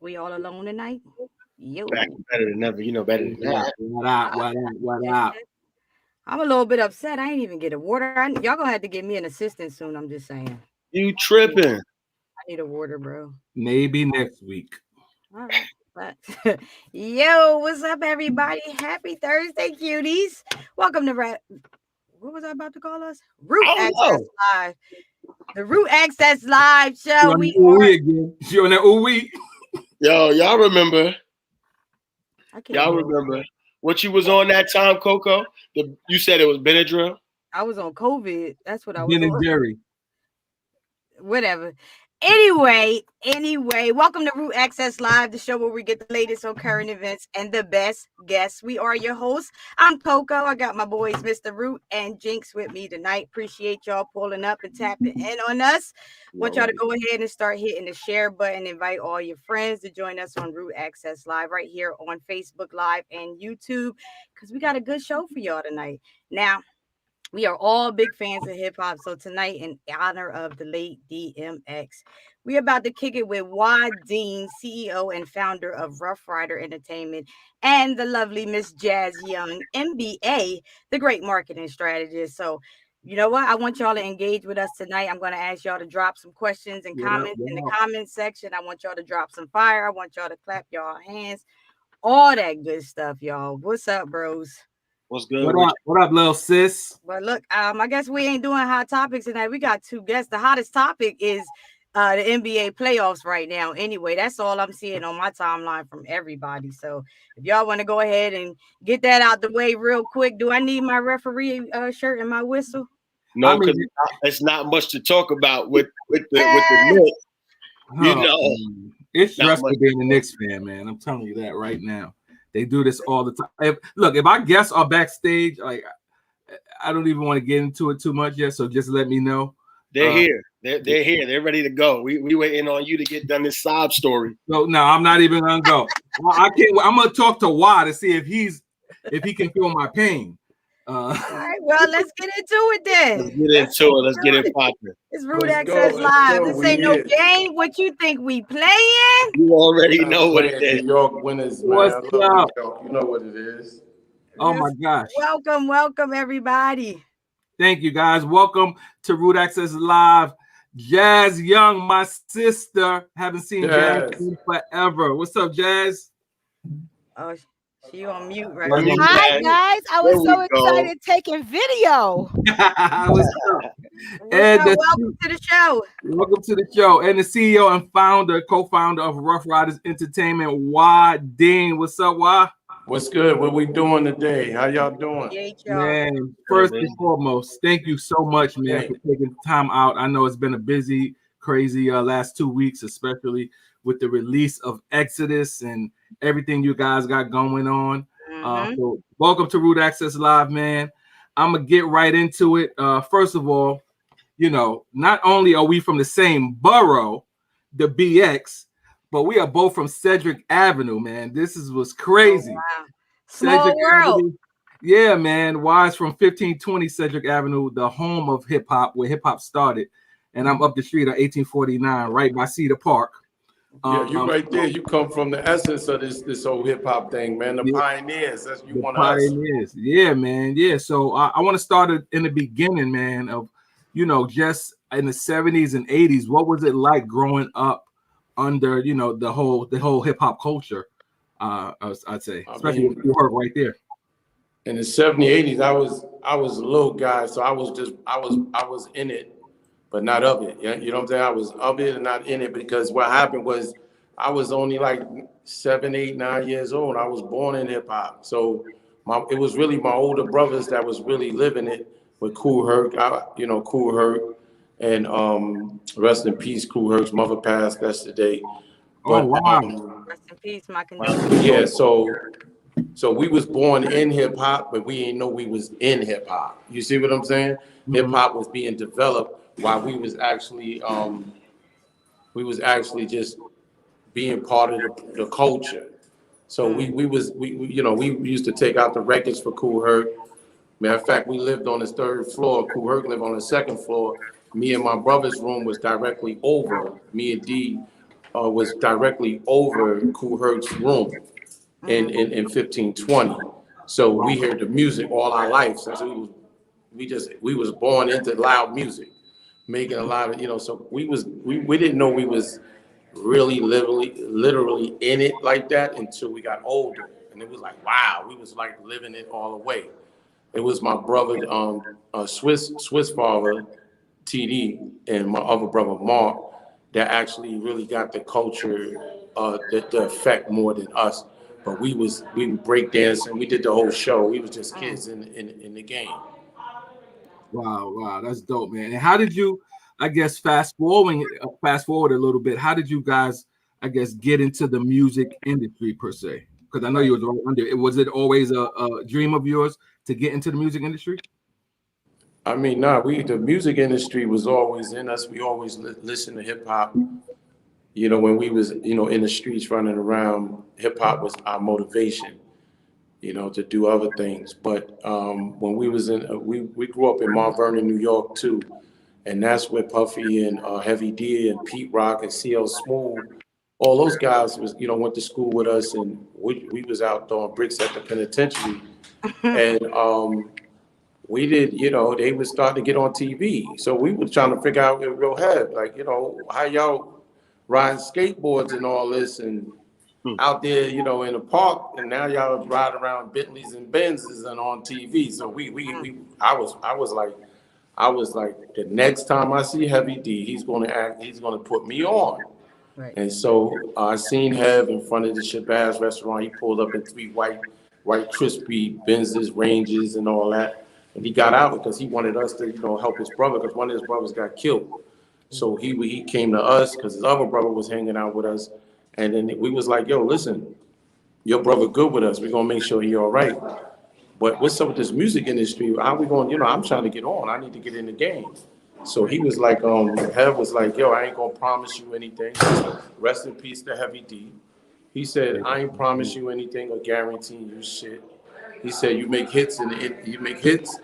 We all alone tonight? Yo. Back better than ever. You know better than that. What up? I'm a little bit upset. I ain't even get a water. Y'all gonna have to give me an assistant soon. I'm just saying. You tripping. I need a water, bro. Maybe next week. All right. But, yo, what's up, everybody? Happy Thursday, cuties. Welcome to what was I about to call us? Root Access Live. The Root Access Live show. We again. You on that ooh-wee? Yo, y'all remember? Y'all remember what you was on that time, Coco? You said it was Benadryl. I was on COVID. That's what I was Ben and on. Jerry. Whatever. Anyway, welcome to Root Access Live, the show where we get the latest on current events and the best guests. We are your hosts. I'm Coco. I got my boys, Mr. Root and Jinx, with me tonight. Appreciate y'all pulling up and tapping in on us. Want y'all to go ahead and start hitting the share button. Invite all your friends to join us on Root Access Live right here on Facebook Live and YouTube, because we got a good show for y'all tonight. Now, we are all big fans of hip hop. So tonight, in honor of the late DMX, we're about to kick it with Waah Dean, CEO and founder of Rough Rider Entertainment, and the lovely Miss Jazz Young, MBA, the great marketing strategist. So, you know what? I want y'all to engage with us tonight. I'm going to ask y'all to drop some questions and comments in the comment section. I want y'all to drop some fire. I want y'all to clap y'all hands. All that good stuff, y'all. What's up, bros? What's good? What up, little sis? But look, I guess we ain't doing hot topics tonight. We got two guests. The hottest topic is the NBA playoffs right now. Anyway, that's all I'm seeing on my timeline from everybody. So if y'all want to go ahead and get that out the way real quick, do I need my referee shirt and my whistle? No, because it's not much to talk about with the Knicks. You know, it's stressful being a Knicks fan, man. I'm telling you that right now. They do this all the time. If our guests are backstage, like I don't even want to get into it too much yet. So just let me know. They're here. They're here. They're ready to go. We waiting on you to get done this sob story. No, I'm not even gonna go. I can't. I'm gonna talk to Waah to see if he can feel my pain. All right, well, let's get into it then. Let's get it popping. It's Root Access Live. This ain't no game. What you think we playing? You already know what it is. New York winners, man. What's up? You know what it is. Oh my gosh. Welcome everybody. Thank you guys. Welcome to Root Access Live. Jazz Young, my sister. Haven't seen Jazz in forever. What's up, Jazz? Oh, she on mute right now. Hi guys, I was so excited taking video. And welcome to the show. Welcome to the show. And the CEO and co-founder of Rough Riders Entertainment, Waah Dean. What's up, Waah? What's good? What we doing today? How y'all doing? Man, first and foremost, thank you so much, man, for taking time out. I know it's been a busy, crazy last 2 weeks, especially with the release of Exodus and everything you guys got going on. So welcome to Root Access Live, man. I'm going to get right into it. First of all, you know, not only are we from the same borough, the BX, but we are both from Cedric Avenue, man. This was crazy. Oh, wow. Small world. Avenue. Yeah, man. Wise from 1520 Cedric Avenue, the home of hip hop, where hip hop started. And I'm up the street on 1849, right by Cedar Park. Yeah, you right there. You come from the essence of this whole hip hop thing, man. The pioneers. That's you want pioneers. Yeah, man. Yeah. So I want to start in the beginning, man, of, you know, just in the 70s and 80s. What was it like growing up under, you know, the whole hip hop culture? I'd say, especially if you heard right there. in the 70s, 80s, I was a little guy, so I was in it, but not of it. You know what I'm saying? I was of it and not in it, because what happened was I was only like 7, 8, 9 years old. I was born in hip hop, so it was really my older brothers that was really living it with Kool Herc. Kool Herc, and rest in peace, Kool Herc's mother passed yesterday. But, oh wow! Rest in peace, my condolences. Yeah, so we was born in hip hop, but we ain't know we was in hip hop. You see what I'm saying? Mm-hmm. Hip hop was being developed while we was actually just being part of the culture. So we used to take out the records for Kool Herc. Matter of fact, we lived on his 3rd floor. Kool Herc lived on the 2nd floor. Me and my brother's room was directly over. Me and D was directly over Kool Herc's room in 1520. So we heard the music all our life since we was born into loud music, making a lot of, so we didn't know we was really literally in it like that until we got older. And it was like, wow, we was like living it all the way. It was my brother, Swiss father, TD, and my other brother, Mark, that actually really got the culture, the effect more than us. But we break dancing. We did the whole show. We was just kids in the game. Wow, that's dope, man. And how did you, I guess, fast forward a little bit? How did you guys, I guess, get into the music industry per se? Because I know you was it always a dream of yours to get into the music industry? I mean, the music industry was always in us. We always listened to hip hop. When we was, in the streets running around, hip hop was our motivation, to do other things. But when we was we grew up in Mount Vernon, New York too. And that's where Puffy and Heavy D and Pete Rock and CL Smooth, all those guys went to school with us, and we was out throwing bricks at the penitentiary. And we did, they would start to get on TV. So we were trying to figure out in real head, like, how y'all riding skateboards and all this and out there, in the park, and now y'all ride around Bentleys and Benzes and on TV. So I was like, the next time I see Heavy D, he's gonna put me on. Right. And so I seen Hev in front of the Shabazz restaurant. He pulled up in 3 white crispy Benzes, Ranges, and all that. And he got out because he wanted us to, help his brother, because one of his brothers got killed. So he came to us because his other brother was hanging out with us. And then we was like, yo, listen, your brother good with us. We're going to make sure he all right. But what's up with this music industry? How we going, I'm trying to get on. I need to get in the game. So he was like, Hev was like, yo, I ain't going to promise you anything. Rest in peace to Heavy D. He said, I ain't promise you anything or guaranteeing you shit. He said, you make hits, you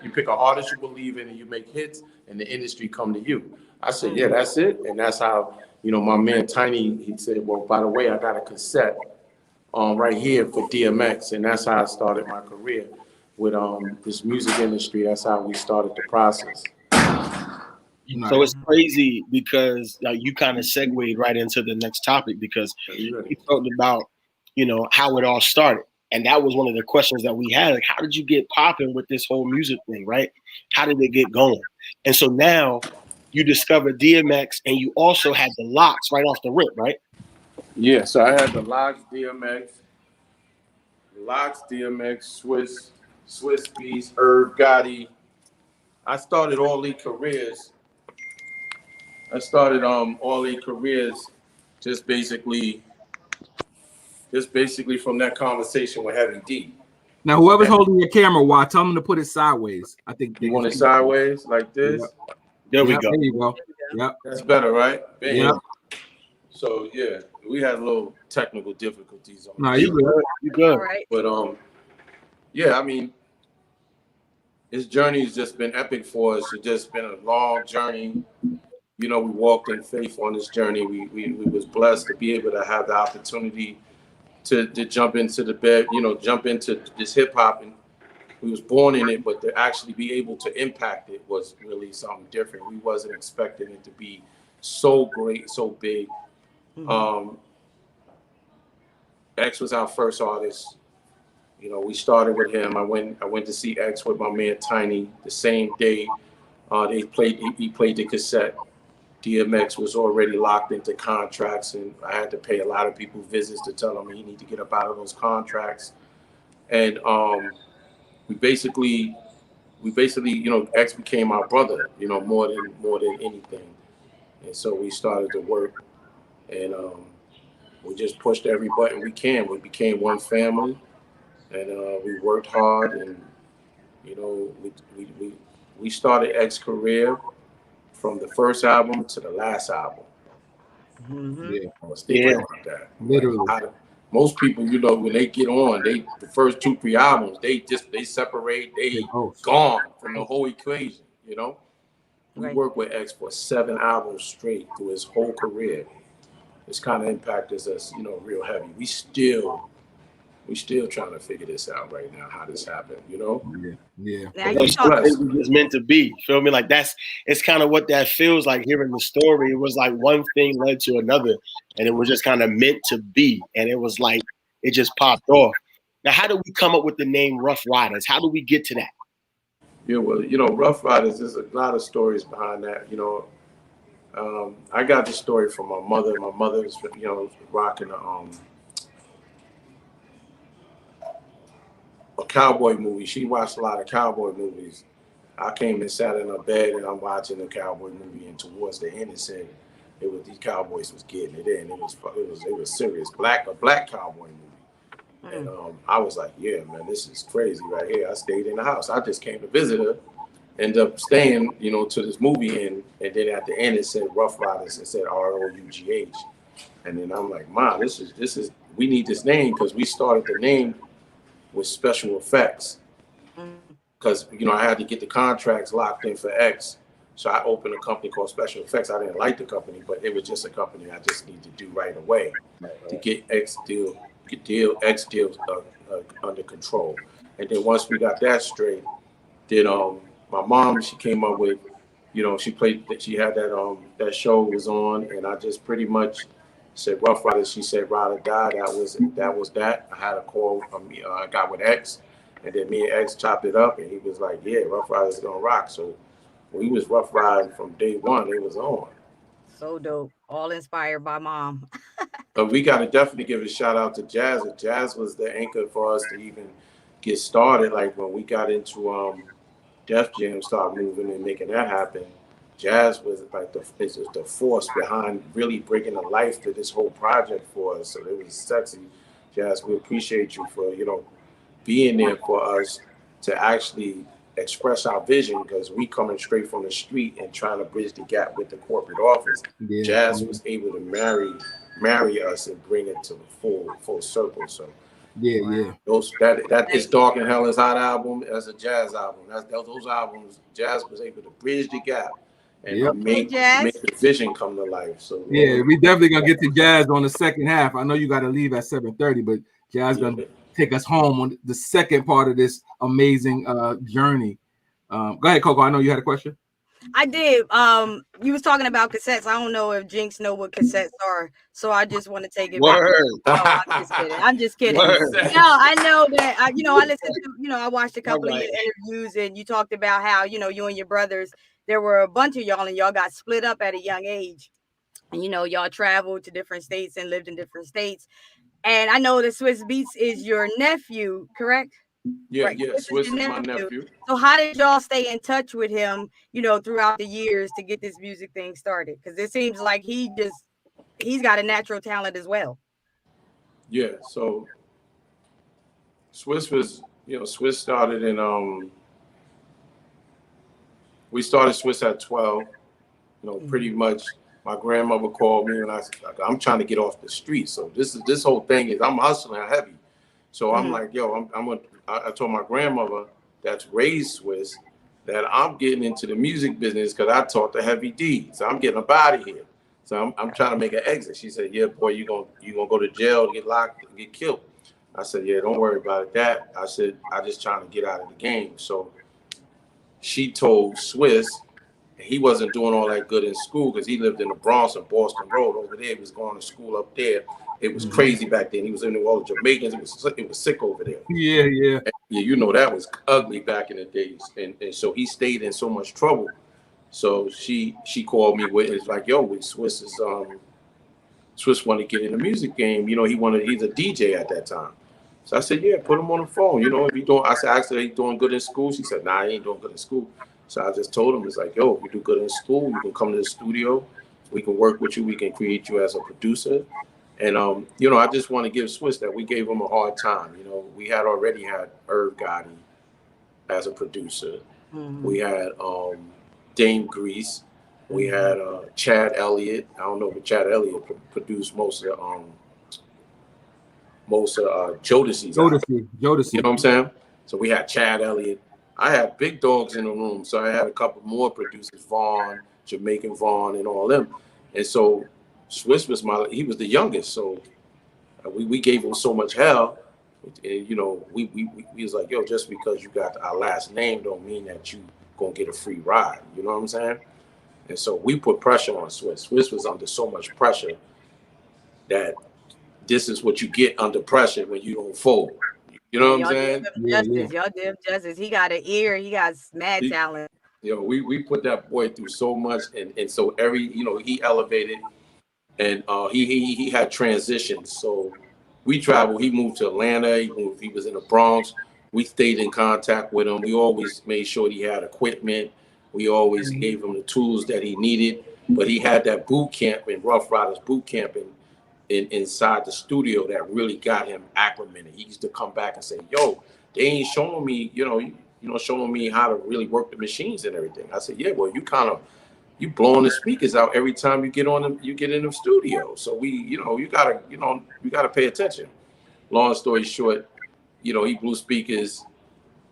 pick an artist you believe in, and you make hits, and the industry come to you. I said, yeah, that's it. And that's how, my man Tiny, he said, well, by the way, I got a cassette right here for DMX. And that's how I started my career with this music industry. That's how we started the process. So it's crazy because you kind of segued right into the next topic, because you talked about, how it all started. And that was one of the questions that we had. Like, how did you get popping with this whole music thing, right? How did it get going? And so now you discovered DMX, and you also had the Locks right off the rip, right? Yeah, so I had the Locks, DMX, Swiss Beats, Irv Gotti. I started all these careers. Just basically from that conversation with Heavy D. Now, whoever's holding your camera, tell them to put it sideways. I think you want it sideways like this. Yep. There we go. There you go. Yep. That's better, right? Yep. So yeah, we had a little technical difficulties on. No, you good. You good. All right. But yeah, I mean, this journey has just been epic for us. It's just been a long journey. We walked in faith on this journey. We was blessed to be able to have the opportunity to jump into the bed, jump into this hip hop, and we was born in it, but to actually be able to impact it was really something different. We wasn't expecting it to be so great, so big. X was our first artist. You know, we started with him. I went to see X with my man Tiny the same day. He played the cassette. DMX was already locked into contracts, and I had to pay a lot of people visits to tell him he need to get up out of those contracts. And we basically, you know, X became our brother, you know, more than anything. And so we started to work, and we just pushed every button we can. We became one family, and we worked hard, and you know, we started X career from the first album to the last album. Mm-hmm. Yeah. I was thinking about that. Literally. Like, most people, you know, when they get on, the first 2-3 albums, they separate, they gone from the whole equation, you know. We worked with X for 7 albums straight through his whole career. It's kind of impacted us, you know, real heavy. We still trying to figure this out right now, how this happened, you know? Yeah. It was meant to be. Feel me? Like it's kind of what that feels like hearing the story. It was like one thing led to another, and it was just kind of meant to be. And it was like it just popped off. Now, how do we come up with the name Rough Riders? How do we get to that? Yeah, well, you know, Rough Riders, there's a lot of stories behind that, you know. I got the story from my mother. My mother's, you know, rocking a cowboy movie. She watched a lot of cowboy movies. I came and sat in her bed, and I'm watching the cowboy movie, and towards the end, it said these cowboys was getting it in. It was serious, a black cowboy movie. And I was like, yeah, man, this is crazy right here. I stayed in the house. I just came to visit her. Ended up staying, you know, to this movie, and then at the end it said Rough Riders. It said ROUGH, and then I'm like, Mom, this is we need this name, because we started the name with special effects, because you know I had to get the contracts locked in for X, so I opened a company called Special Effects. I didn't like the company, but it was just a company I just needed to do right away to get X deals under control. And then once we got that straight, then my mom, she came up with, you know, she had that show was on, and I just pretty much said Rough Riders. She said Ride or Die. That was that. I had a call from me. I got with X, and then me and X chopped it up, and he was like, yeah, Rough Riders is gonna rock. So we was rough riding from day one. It was on. So dope. All inspired by Mom. But we got to definitely give a shout out to Jazz. Jazz was the anchor for us to even get started. Like when we got into Def Jam, start moving and making that happen. Jazz was like the force behind really bringing a life to this whole project for us. So it was sexy. Jazz, we appreciate you for, you know, being there for us to actually express our vision, because we coming straight from the street and trying to bridge the gap with the corporate office. Yeah. Jazz was able to marry us and bring it to the full circle. So that is Dark and Hell is Hot album as a Jazz album. Those albums, Jazz was able to bridge the gap and make the vision come to life. So yeah, we definitely gonna get to Jazz on the second half. I know you got to leave at 7:30, but Jazz gonna take us home on the second part of this amazing journey. Go ahead, Coco. I know you had a question. I did. You was talking about cassettes. I don't know if Jinx know what cassettes are, so I just want to take it back. No, I'm just kidding. No, I know that. I listened to. I watched a couple of your interviews, and you talked about how you and your brothers. There were a bunch of y'all, and y'all got split up at a young age, and y'all traveled to different states and lived in different states. And I know that Swiss Beats is your nephew, correct? Yeah, right. Yeah, Swiss is my nephew. So how did y'all stay in touch with him, throughout the years to get this music thing started? Because it seems like he's got a natural talent as well. Yeah, so Swiss was, Swiss started in we started Swiss at 12. Pretty much my grandmother called me and I said, I'm trying to get off the street. So this whole thing is I'm hustling heavy. So I'm like, yo, I told my grandmother that's raised Swiss that I'm getting into the music business because I taught the Heavy D. So I'm getting up out of here. So I'm trying to make an exit. She said, yeah, boy, you gonna go to jail, get locked, and get killed. I said, yeah, don't worry about that. I said, I just trying to get out of the game. So she told Swiss He wasn't doing all that good in school because he lived in the Bronx and Boston Road over there. He was going to school up there. It was crazy back then. He was in all the Jamaicans. It was sick over there. Yeah. Yeah, you know, that was ugly back in the days. And so he stayed in so much trouble. So she called me with, it's like, yo, Swiss wanted to get in the music game. You know, he's a DJ at that time. So I said, yeah, put him on the phone. You know, if he doing, I asked her, he doing good in school. She said, nah, he ain't doing good in school. So I just told him, it's like, yo, if you do good in school, you can come to the studio. We can work with you. We can create you as a producer. And, you know, I just want to give Swiss that we gave him a hard time. You know, we had already had Irv Gotti as a producer. We had Dame Grease. We had Chad Elliott. I don't know, but Chad Elliott produced most of Jodeci's. Jodeci. You know what I'm saying? So we had Chad Elliott. I had big dogs in the room. So I had a couple more producers, Vaughn, Jamaican Vaughn, and all them. And so Swiss was he was the youngest. So we gave him so much hell. And, you know, we was like, yo, just because you got our last name don't mean that you gonna get a free ride. You know what I'm saying? And so we put pressure on Swiss. Swiss was under so much pressure that this is what you get under pressure when you don't fold. You know what I'm saying? Y'all did him justice. He got an ear. He got mad talent. You know, we put that boy through so much, and so he elevated, and he had transitions. So we traveled. He moved to Atlanta. He was in the Bronx. We stayed in contact with him. We always made sure he had equipment. We always gave him the tools that he needed. But he had that boot camp in Rough Riders boot camp inside the studio that really got him acclimated. He used to come back and say, "Yo, they ain't showing me, showing me how to really work the machines and everything." I said, "Yeah, well, you blowing the speakers out every time you get on them, you get in the studio. So you gotta pay attention." Long story short, he blew speakers.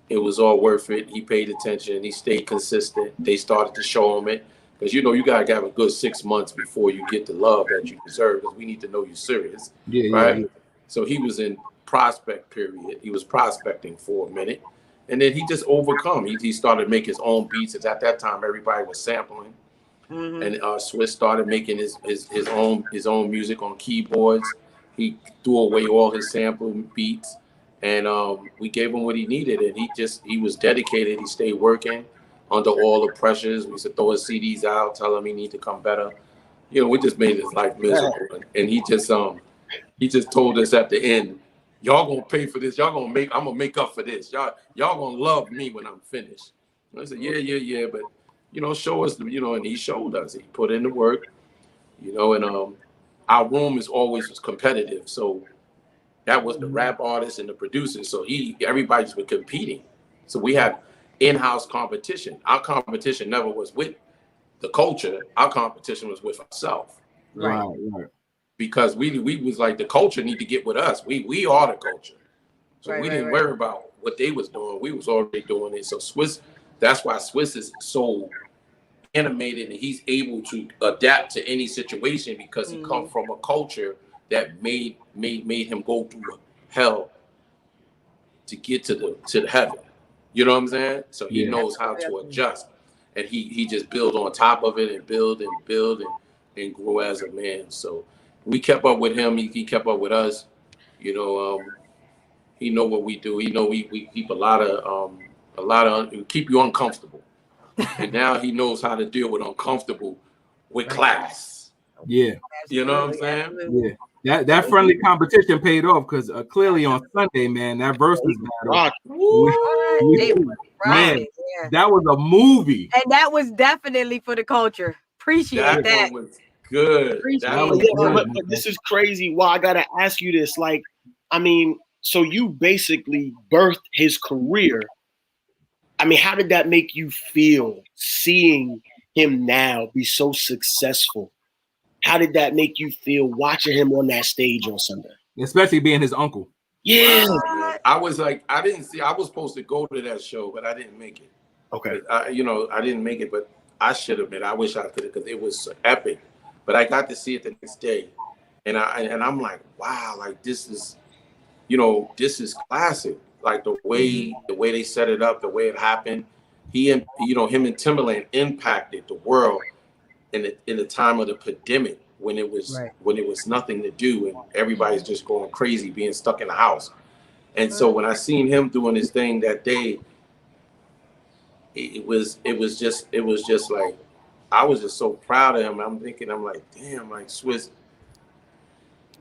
It was all worth it. He paid attention. He stayed consistent. They started to show him it. Because, you got to have a good 6 months before you get the love that you deserve. Because we need to know you're serious. Right? Yeah. So he was in prospect period. He was prospecting for a minute. And then he just overcome. He started making his own beats. At that time, everybody was sampling. And Swiss started making his own music on keyboards. He threw away all his sample beats. And we gave him what he needed. And he was dedicated. He stayed working under all the pressures. We used to throw his CDs out, tell him he need to come better. We just made his life miserable. And he just told us at the end, y'all gonna pay for this. I'm gonna make up for this. Y'all gonna love me when I'm finished. And I said, yeah. But, show us, and he showed us. He put in the work, and our room is always competitive. So that was the rap artists and the producers. So everybody's been competing. So we had in-house competition. Our competition never was with the culture. Our competition was with ourselves. Right. Because we was like, the culture need to get with us. We are the culture. So we didn't worry about what they was doing. We was already doing it. So that's why Swiss is so animated and he's able to adapt to any situation because he comes from a culture that made him go through hell to get to the heaven. You know what I'm saying? So he knows how to adjust, and he just build on top of it and build and grow as a man. So we kept up with him. He kept up with us. He know what we do. He know we keep a lot of keep you uncomfortable, and now he knows how to deal with uncomfortable with class. Yeah, you know what I'm saying? Yeah. That friendly competition paid off because clearly on Sunday, man, that versus battle, man, that was a movie, and that was definitely for the culture. Appreciate that. Was good. But this is crazy. Well, I gotta ask you this. Like, I mean, so you basically birthed his career. I mean, how did that make you feel seeing him now be so successful? How did that make you feel watching him on that stage on Sunday? Especially being his uncle. Yeah. I was like, I was supposed to go to that show, but I didn't make it. Okay. I didn't make it, but I should have been. I wish I could have because it was epic. But I got to see it the next day. And I'm like, wow, like this is classic. Like the way they set it up, the way it happened. him and Timberland impacted the world in the time of the pandemic when it was nothing to do and everybody's just going crazy being stuck in the house. And so when I seen him doing his thing that day, it was just like, I was just so proud of him. I'm like, damn, like Swiss.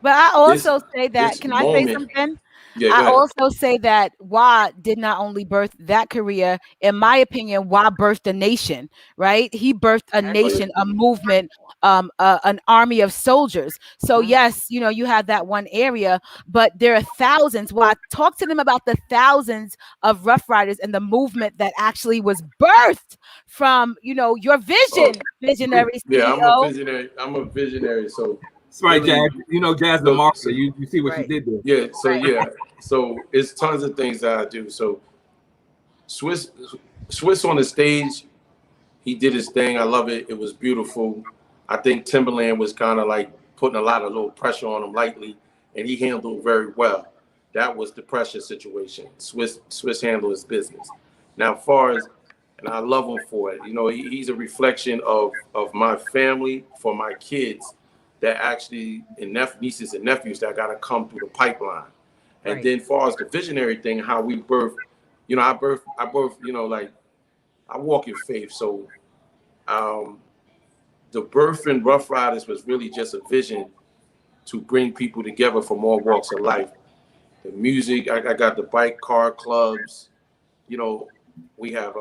But I also say that, can I say something? Yeah, I also say that Waah did not only birth that career, in my opinion, Waah birthed a nation, right? He birthed a nation, a movement, an army of soldiers. So yes, you know, you have that one area, but there are thousands. Waah, talk to them about the thousands of Rough Riders and the movement that actually was birthed from, you know, your vision, visionary CEO. Yeah, I'm a visionary. So that's right, really, Jazz. You know, Jazz the marketer. You see what you did there. Yeah. So it's tons of things that I do. So Swiss on the stage, he did his thing. I love it. It was beautiful. I think Timberland was kind of like putting a lot of little pressure on him lightly, and he handled very well. That was the pressure situation. Swiss handled his business. Now, as far as, and I love him for it. You know, he's a reflection of my family, for my kids that actually, and nieces and nephews that got to come through the pipeline. And then as far as the visionary thing, how we birth, you know, I birth, you know, like I walk in faith. So the birth in Rough Riders was really just a vision to bring people together from all walks of life. The music, I got the bike car clubs, you know, we have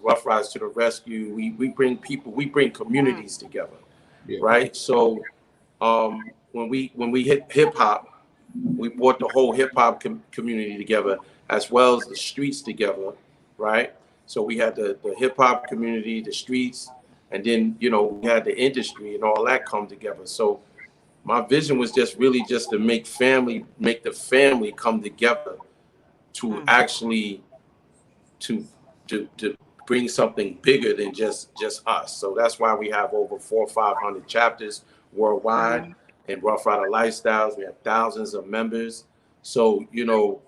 Rough Riders to the Rescue. We bring people, we bring communities together, right? So when we hit hip hop, we brought the whole hip hop community together as well as the streets together, right? So we had the hip hop community, the streets, and then, you know, we had the industry and all that come together. So my vision was just really just to make the family come together to actually to bring something bigger than just us. So that's why we have over 400 or 500 chapters worldwide in Rough Rider Lifestyles. We have thousands of members. So, you know,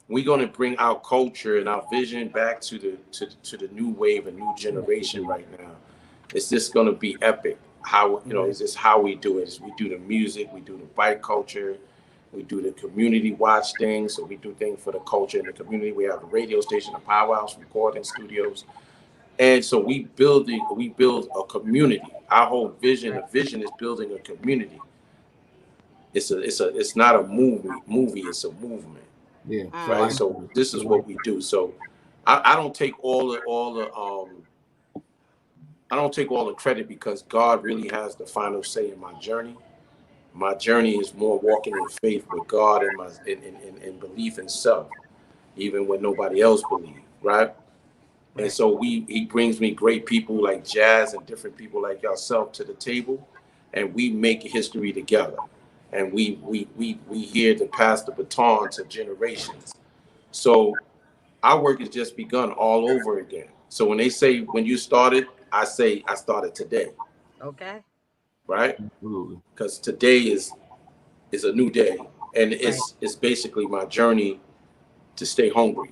we're going to bring our culture and our vision back to the new wave and new generation right now. It's just going to be epic. How, you know, it's just how we do it. We do the music, we do the bike culture, we do the community watch things. So we do things for the culture and the community. We have a radio station, a powerhouse, recording studios. And so we build a community. Our whole vision, the vision is building a community. It's not a movie, it's a movement. Yeah. Right. So this is what we do. So I don't take all the credit because God really has the final say in my journey. My journey is more walking in faith with God and my in belief in self, even when nobody else believes, right? And so he brings me great people like Jazz and different people like yourself to the table, and we make history together. And we here to pass the baton to generations. So our work has just begun all over again. So when they say when you started, I say I started today. Okay. Right? Because today is a new day, and it's basically my journey to stay hungry,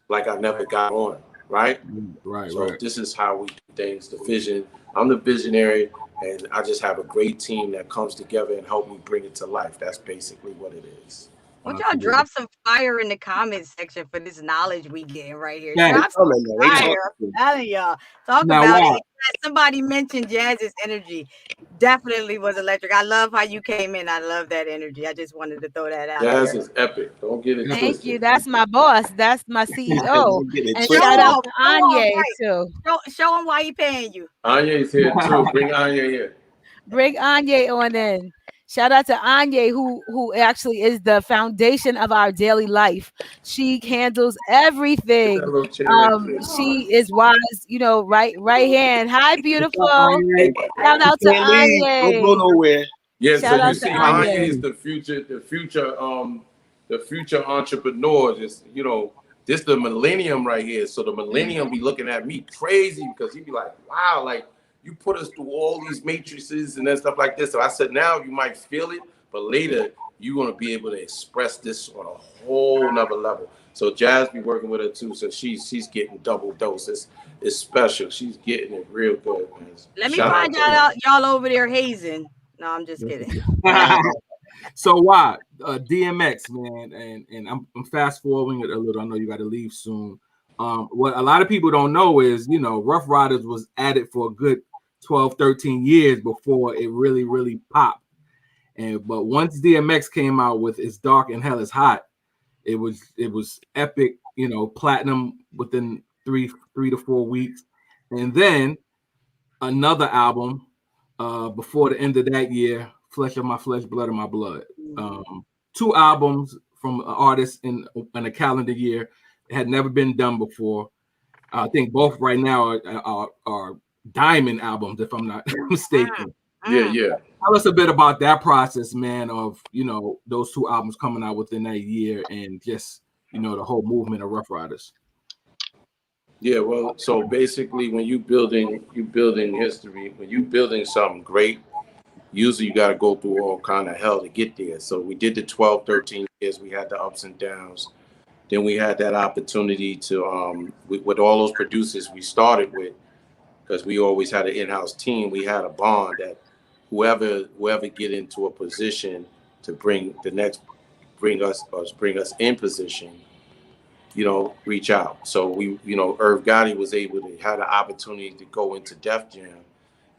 like I never got on. Right. So this is how we do things. The vision. I'm the visionary, and I just have a great team that comes together and help me bring it to life. That's basically what it is. Would y'all drop some fire in the comments section for this knowledge we getting right here? Drop some fire. I'm telling y'all. Talk about it. Somebody mentioned Jazz's energy. Definitely was electric. I love how you came in. I love that energy. I just wanted to throw that out. Jazz is epic. Don't get it twisted. Thank you. That's my boss. That's my CEO. And shout out to Anye too. Show him why he paying you. Anye's here too. Bring Anye here. Bring Anye on in. Shout out to Anye, who actually is the foundation of our daily life. She handles everything. She is wise, you know, right hand. Hi, beautiful. Shout out to Anye. Don't go nowhere. Yeah, so you see, Anye is the future entrepreneur. Just, you know, this the millennium right here. So the millennium be looking at me crazy because he be like, wow, like, you put us through all these matrices and then stuff like this. So I said, now you might feel it, but later you're going to be able to express this on a whole nother level. So Jazz be working with her too. So she's getting double doses. It's special. She's getting it real good, man. Let me find y'all over there hazing. No, I'm just kidding. So why DMX, man, and I'm fast forwarding it a little. I know you got to leave soon. What a lot of people don't know is, you know, Rough Riders was at it for a good 12, 13 years before it really popped. But once DMX came out with It's Dark and Hell Is Hot, it was epic, you know, platinum within three to 4 weeks. And then another album before the end of that year, Flesh of My Flesh, Blood of My Blood. 2 albums from an artist in a calendar year. It had never been done before. I think both right now are diamond albums, if I'm not mistaken. Yeah. Tell us a bit about that process, man, of, you know, those 2 albums coming out within that year and just, you know, the whole movement of Rough Riders. Yeah, well, so basically when you building history, when you building something great, usually you got to go through all kind of hell to get there. So we did the 12, 13 years, we had the ups and downs. Then we had that opportunity to, with all those producers we started with, because we always had an in-house team, we had a bond that whoever get into a position to bring us in position, you know, reach out. So we, you know, Irv Gotti was able to have the opportunity to go into Def Jam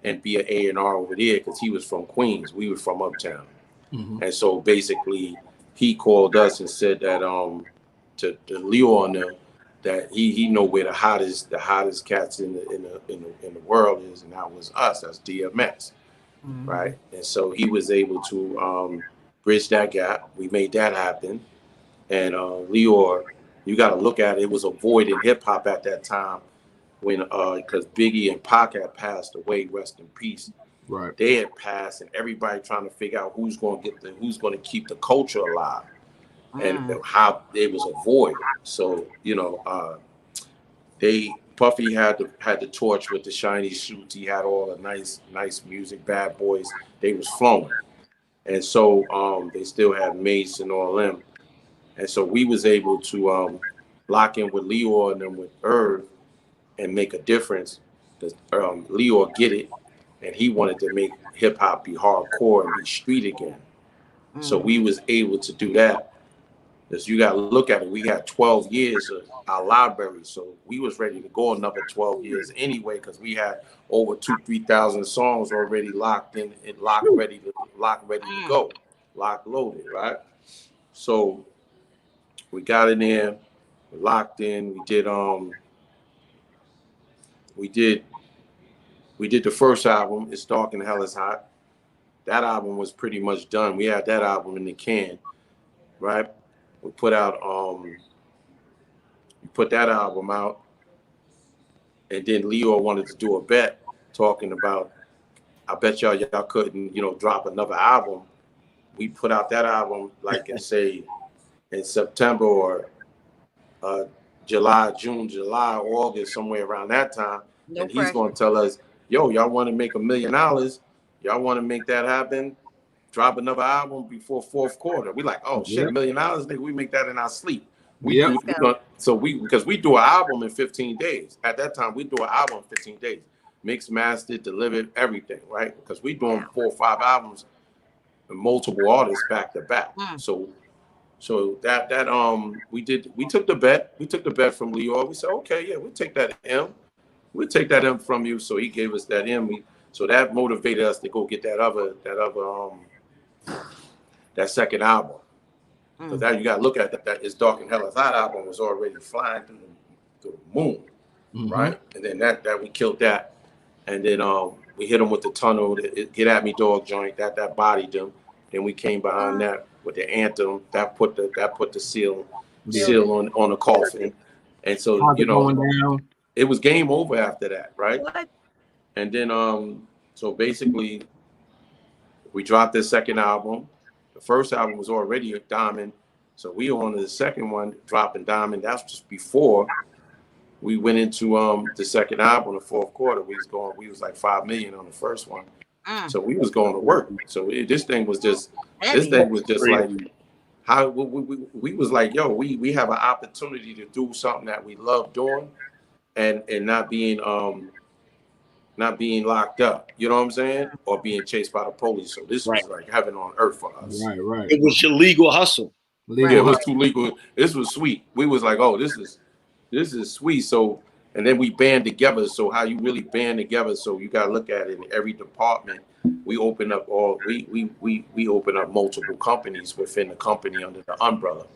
and be an A&R over there because he was from Queens. We were from Uptown. Mm-hmm. And so basically he called us and said that to Leo and them that he know where the hottest cats in the world is, and that was us. That's DMX. Mm-hmm. Right. And so he was able to bridge that gap. We made that happen. And Leo, you got to look at it. It was a void in hip hop at that time when because Biggie and Pac had passed away, rest in peace. Right. They had passed, and everybody trying to figure out who's going to keep the culture alive, and how it was a void. So you know, Puffy had the torch with the shiny suits. He had all the nice music. Bad Boys, they was flowing, and so they still had Mace and all them. And so we was able to lock in with Leo and then with Irv and make a difference. Because Leo get it, and he wanted to make hip hop be hardcore and be street again. So we was able to do that. Because you got to look at it, we had 12 years of our library, so we was ready to go another 12 years anyway, because we had over 2,000-3,000 songs already locked in and ready to go, locked loaded, right? So we got in there, locked in. We did the first album, It's Dark and Hell Is Hot. That album was pretty much done. We had that album in the can, right? We put that album out, and then Leo wanted to do a bet talking about, I bet y'all couldn't, you know, drop another album. We put out that album like in September or June, July, August, somewhere around that time. No, and he's going to tell us, yo, y'all want to make $1 million? Y'all want to make that happen? Drop another album before fourth quarter. We like, oh shit, $1 million, nigga. We make that in our sleep. Because we do an album in 15 days. At that time, we do an album in 15 days. Mixed, mastered, delivered, everything, right? Because we doing 4 or 5 albums with multiple artists back to back. So that we took the bet. We took the bet from Leo. We said, okay, yeah, we'll take that M. We'll take that M from you. So he gave us that M. So that motivated us to go get that second album. So that you got to look at that It's Dark and Hell Is Hot album was already flying through the moon, right? And then that we killed that, and then we hit them with the Tunnel, the Get At Me Dog joint that bodied them. Then we came behind that with the Anthem that put the seal on the coffin, and so you know it was game over after that, right? What? And then so basically we dropped the second album. The first album was already a diamond, so we on the second one dropping diamond. That's just before we went into the second album, the fourth quarter. We was like 5 million on the first one, so we was going to work. So this thing was just like how we was like, yo, we have an opportunity to do something that we love doing, and not being locked up, you know what I'm saying, or being chased by the police. So this was like heaven on earth for us. Right. It was your legal hustle. Yeah, it was too legal. This was sweet. We was like, oh, this is sweet. So, and then we band together. So how you really band together? So you gotta look at it in every department. We open up we open up multiple companies within the company under the umbrella.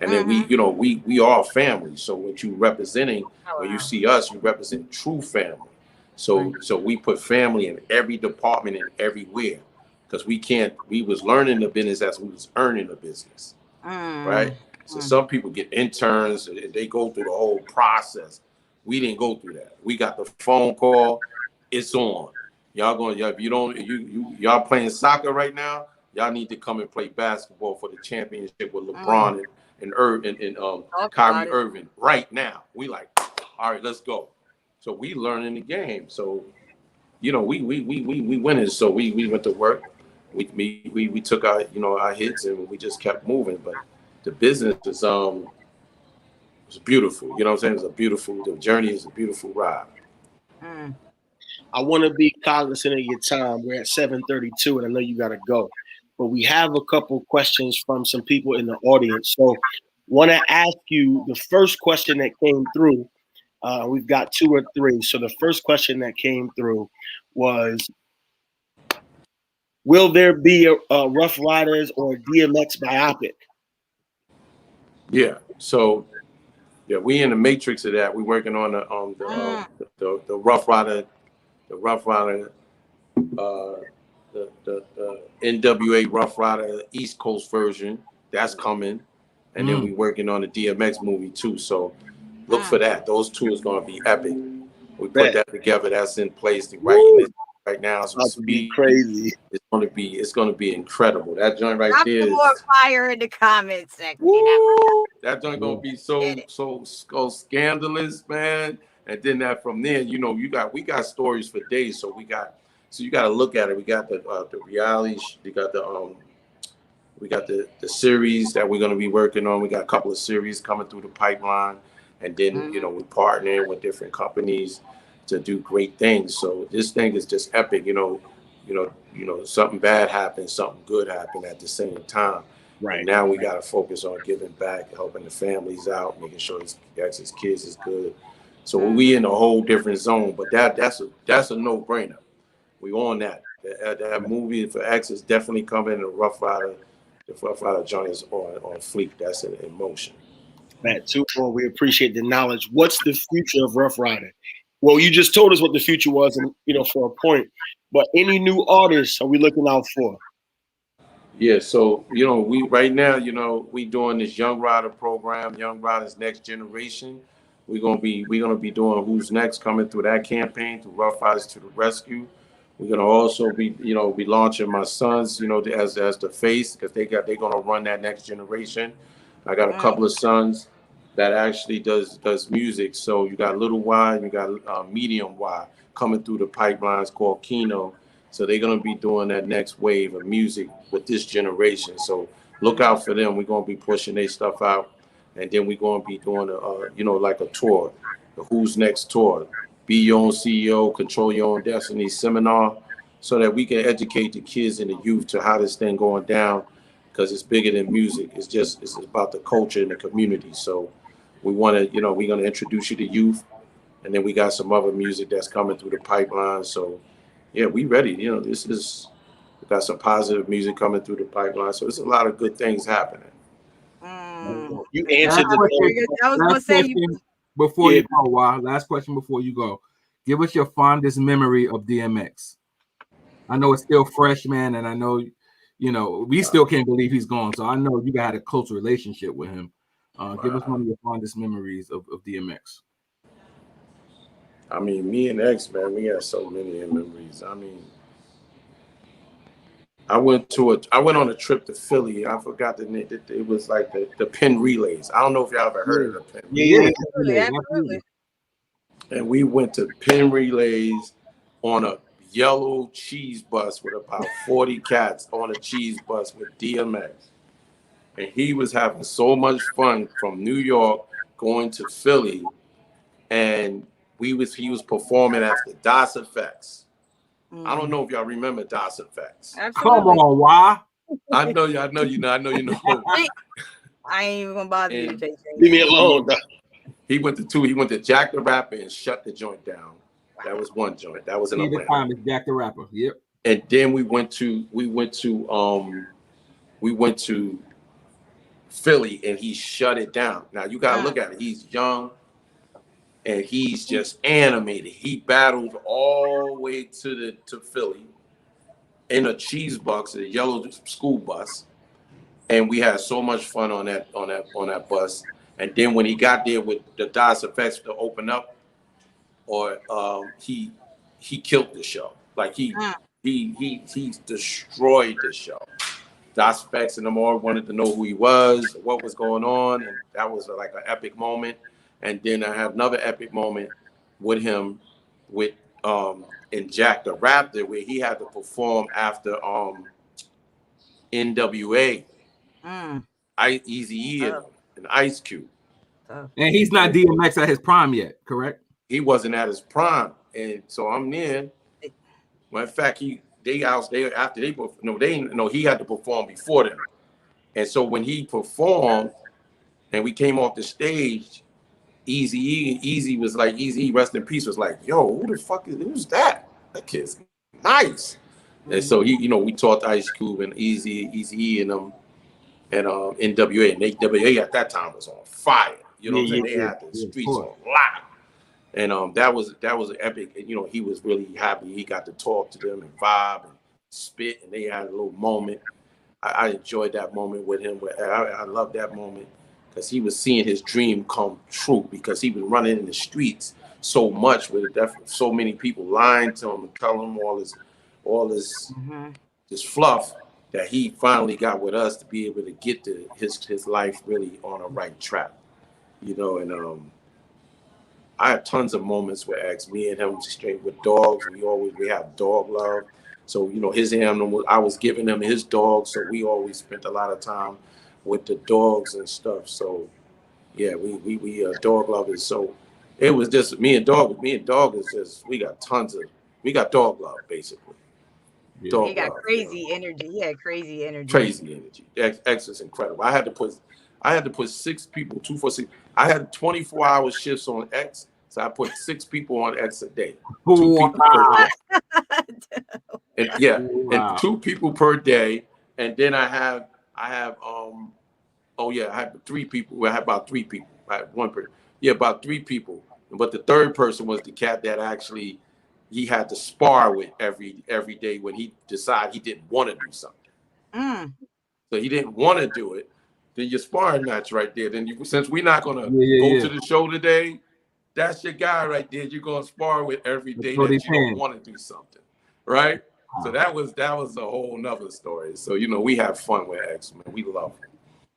And then we are family. So what you representing, when you see us, you represent true family. So we put family in every department and everywhere, because we was learning the business as we was earning the business. Right. So some people get interns, they go through the whole process. We didn't go through that. We got the phone call, it's on. If you don't, y'all playing soccer right now, y'all need to come and play basketball for the championship with LeBron and Kyrie Irving right now. We like, all right, let's go. So we learning the game. So, we winning. So we went to work. We took our hits, and we just kept moving. But the business is was beautiful. You know what I'm saying? The journey is a beautiful ride. I want to be cognizant of your time. We're at 7:32, and I know you got to go. But we have a couple questions from some people in the audience. So want to ask you the first question that came through. We've got 2 or 3. So the first question that came through was, will there be a Rough Riders or DMX biopic? Yeah. So we in the matrix of that. We're working on the Rough Rider, the NWA Rough Rider East Coast version. That's coming, and then we're working on the DMX movie too. So look for that. Those 2 is going to be epic. We put that together. That's in place right now. So it's be crazy. It's going to be incredible. That joint right there is more fire in the comments section. That joint going to be so scandalous, man. And then from there, we got stories for days. So you got to look at it. We got the reality. We got the series that we're going to be working on. We got a couple of series coming through the pipeline, and then we're partnering with different companies to do great things. So this thing is just epic. Something bad happened, something good happened at the same time. Right. And now we got to focus on giving back, helping the families out, making sure his kids is good. So we in a whole different zone. But that's a no-brainer. We on that. That movie for X is definitely coming. The Rough Rider joint is on fleek. That's in motion. Matt, too. Well, we appreciate the knowledge. What's the future of Rough Rider? Well, you just told us what the future was, and for a point. But any new artists are we looking out for? Yeah, so we right now, we doing this Young Rider program, Young Riders Next Generation. We're gonna be doing Who's Next, coming through that campaign, through Rough Riders to the Rescue. We're gonna also be launching my sons, as the face, because they're gonna run that next generation. I got a couple of sons that actually does music. So you got Little Y, and you got Medium Y coming through the pipelines called Kino. So they're gonna be doing that next wave of music with this generation. So look out for them. We're gonna be pushing their stuff out, and then we're gonna be doing like a tour, the Who's Next tour. Be your own CEO, control your own destiny seminar, so that we can educate the kids and the youth to how this thing going down, because it's bigger than music. It's about the culture and the community. So we want to, we're going to introduce you to youth, and then we got some other music that's coming through the pipeline. So yeah, we ready. We got some positive music coming through the pipeline. So there's a lot of good things happening. You answered the question before you go. Last question before you go. Give us your fondest memory of DMX. I know it's still fresh, man, and I know we still can't believe he's gone. So I know you had a close relationship with him. Give us one of your fondest memories of DMX. I mean, me and X, man, we had so many memories. I mean, I went on a trip to Philly. I forgot the name. It was like the Penn Relays. I don't know if y'all ever heard of the Penn Relays. Yeah, absolutely. And we went to Penn Relays on a yellow cheese bus with about 40 cats on a cheese bus with DMX. and he was having so much fun from New York going to Philly, and he was performing after DOS Effects. I don't know if y'all remember DOS Effects. Absolutely. Come on, why? I know you know. I ain't even gonna bother you, JJ. Leave me alone. He went to Jack the Rapper and shut the joint down. That was one joint. That was in The Atlanta. time is Jack the Rapper. Yep. And then we went to Philly, and he shut it down. Now you gotta look at it. He's young, and he's just animated. He battled all the way to Philly in a cheese box, a yellow school bus, and we had so much fun on that bus. And then when he got there with the DOS Effects to open up, or he killed the show. Like he destroyed the show. DOS Effects and them all wanted to know who he was, what was going on, and that was like an epic moment. And then I have another epic moment with him in Jack the Raptor, where he had to perform after NWA, Eazy-E and Ice Cube. And he's not DMX at his prime yet, correct? He wasn't at his prime, and so I'm in. Well, in fact, he had to perform before them, and so when he performed, and we came off the stage, Eazy was like, Eazy, rest in peace, was like, yo, who's that? That kid's nice. And so we talked to Ice Cube and Eazy-E and NWA, and NWA at that time was on fire. You know what I'm saying? They had the streets on lock. And that was an epic. And, he was really happy. He got to talk to them and vibe and spit, and they had a little moment. I enjoyed that moment with him. I love that moment because he was seeing his dream come true, because he was running in the streets so much with so many people lying to him and telling him all this fluff, that he finally got with us to be able to get his life really on a right track. And I have tons of moments with X. Me and him straight with dogs. We have dog love. So his animal, I was giving him his dog, so we always spent a lot of time with the dogs and stuff. So yeah, we dog lovers. So it was just me and dog is just, we got dog love basically. Yeah. He got crazy energy. He had crazy energy. Crazy energy. X is incredible. I had to put 6 people, 2 for 6. I had 24-hour shifts on X, so I put 6 people on X a day. 2 people per day. And 2 people per day. And then I have 3 people. I had about 3 people. I had one person. Yeah, about 3 people. But the third person was the cat that actually he had to spar with every day when he decided he didn't want to do something. So he didn't want to do it. Then your sparring match right there. Then since we're not gonna go to the show today, that's your guy right there. You're gonna spar with every day that you don't want to do something, right? So that was a whole nother story. So we have fun with X, man. We love him.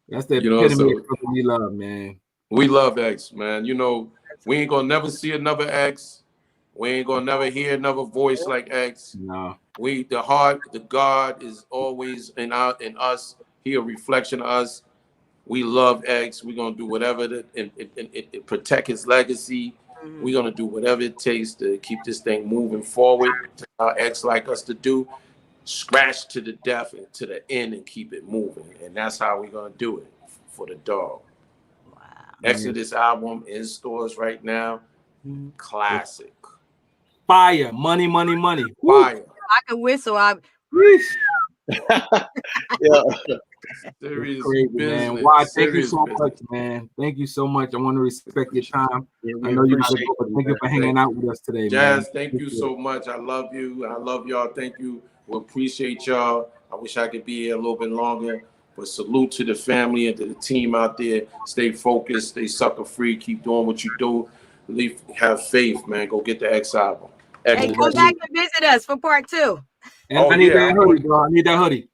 That's the epitome of what we love, man. We love X, man. We ain't gonna never see another X. We ain't gonna never hear another voice like X. No. The God is always in us. He a reflection of us. We love X. We're gonna do whatever to protect his legacy. We're gonna do whatever it takes to keep this thing moving forward. X like us to do, scratch to the death and to the end and keep it moving. And that's how we're gonna do it for the dog. Wow. Exodus album in stores right now. Classic. Fire. Money. Fire. I can whistle. Yeah. Serious crazy, business. Man. Wow, thank you so much, man. Thank you so much. I want to respect your time. I know you got to go, but thank you for hanging out with us today, Jazz, man. thank you so much. I love you. I love y'all. Thank you. We appreciate y'all. I wish I could be here a little bit longer. But salute to the family and to the team out there. Stay focused. Stay sucker free. Keep doing what you do. Have faith, man. Go get the X album. Hey, come back and visit us for part 2. And I need that hoodie, bro. I need that hoodie.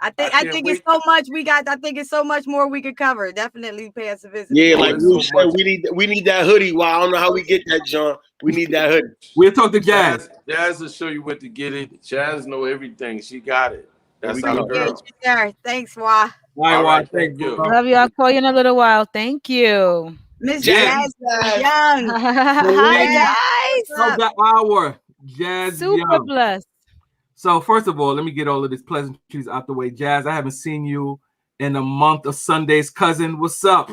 I think it's so much I think it's so much more we could cover. Definitely pay us a visit. Yeah, like you said, we need that hoodie. Well, I don't know how we get that, John. We need that hoodie. We'll talk to Jazz. Jazz will show you where to get it. Jazz know everything. She got it. That's our Appreciate girl. you, sir. Thanks, Waah. All right, Thank you. Love you. I'll call you in a little while. Thank you. Miss Jazz. Jazz Young. Hi Jazz, guys. what's of up? the hour, Jazz Super Young. blessed. So first of all, let me get all of this pleasantries out the way. Jazz, I haven't seen you in a month of Sundays, cousin. What's up?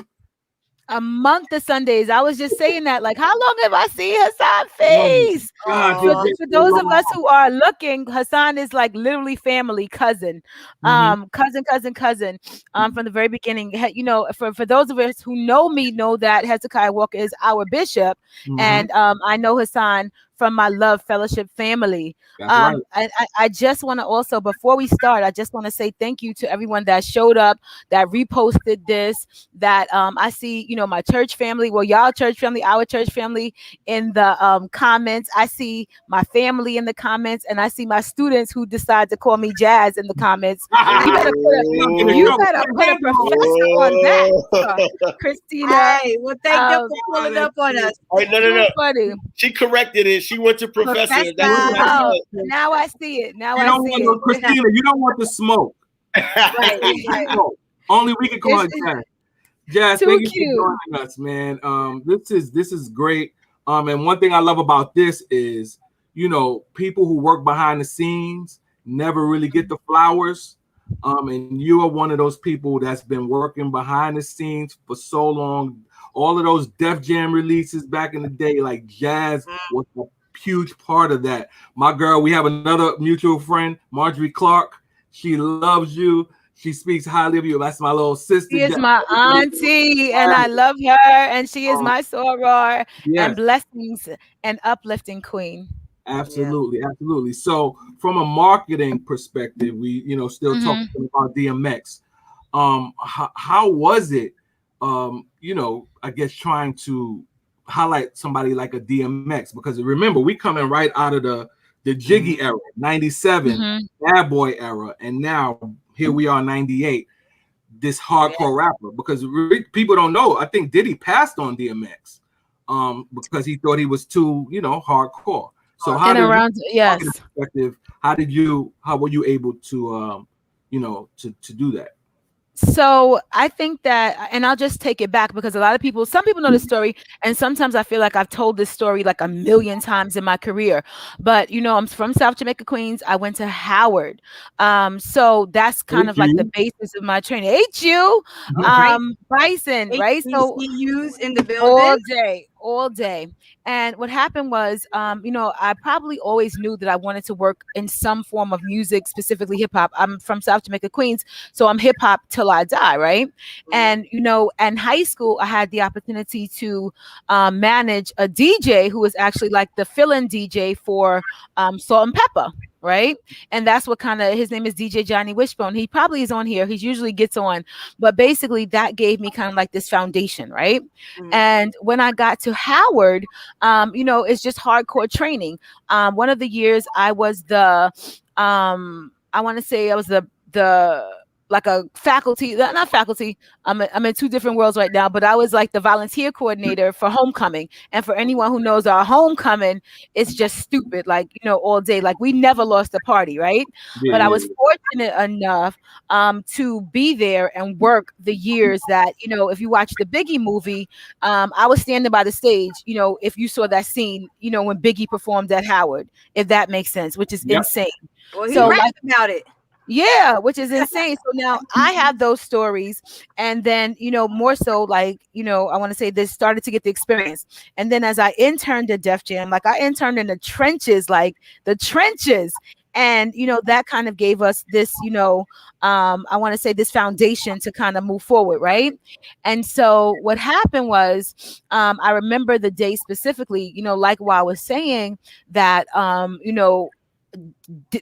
A month of Sundays. I was just saying that. Like, how long have I seen Hassan face? God, For, it's been for so those of long. us who are looking, Hassan is like literally family, cousin, cousin, from the very beginning. You know, for those of us who know me, know that Hezekiah Walker is our bishop, and I know Hassan from my Love Fellowship family. That's right. I just want to also, before we start, I just want to say thank you to everyone that showed up, that reposted this, that I see, you know, my church family, well, y'all church family, our church family in the comments. I see my family in the comments, and I see my students who decide to call me Jazz in the comments. You better put a professor on that, Christina. Hey, well, thank them for pulling up on us. Wait, no. So funny. She corrected it. She went to professor. Professor. Oh, now I see it. Now I see it. Christina, you don't want the smoke. Right. Only we can call it Jazz. Jazz, Too thank you cute. for joining us, man. This is great. And one thing I love about this is, you know, people who work behind the scenes never really get the flowers. And you are one of those people that's been working behind the scenes for so long. All of those Def Jam releases back in the day, like Jazz was a huge part of that. My girl, we have another mutual friend, Marjorie Clark. She loves you. She speaks highly of you. That's my little sister. She is my auntie, and I love her, and she is my soror, and blessings and uplifting queen. Absolutely, absolutely. So, from a marketing perspective, we, you know, still talking about DMX. How was it? You know, I guess trying to highlight somebody like a DMX, because remember, we coming right out of the Jiggy era, 97, Bad Boy era, and now here we are, 98, this hardcore rapper. Because people don't know, I think Diddy passed on DMX because he thought he was too, you know, hardcore. So how were you able to you know, to do that? So I think that, and I'll just take it back, because a lot of people, some people know the story, and sometimes I feel like I've told this story like a million times in my career. But you know, I'm from South Jamaica, Queens. I went to Howard, so that's kind of like the basis of my training. HU, Bison, right? So HBCUs in the building all day. And what happened was, you know, I probably always knew that I wanted to work in some form of music, specifically hip hop. I'm from South Jamaica, Queens, so I'm hip hop till I die, right? And you know, in high school, I had the opportunity to manage a DJ who was actually like the fill-in DJ for Salt and Pepper. Right. And that's what kind of, his name is DJ Johnny Wishbone. He probably is on here. He usually gets on. But basically that gave me kind of like this foundation. Right. And when I got to Howard, you know, it's just hardcore training. One of the years I was the I want to say I was the like a faculty, not faculty. I'm in two different worlds right now, but I was like the volunteer coordinator for homecoming. And for anyone who knows our homecoming, it's just stupid, like, you know, all day. Like we never lost a party, right? But I was fortunate enough to be there and work the years that, you know, if you watch the Biggie movie, I was standing by the stage, you know, if you saw that scene, you know, when Biggie performed at Howard, if that makes sense, which is insane. Well, he rapped about it. Yeah, which is insane. So now I have those stories, and then, you know, more so, like, you know, I want to say this, started to get the experience. And then as I interned at Def Jam, like I interned in the trenches, and, you know, that kind of gave us this, you know, I want to say this foundation to kind of move forward, right? And so what happened was, I remember the day specifically, you know, like what I was saying, that, you know,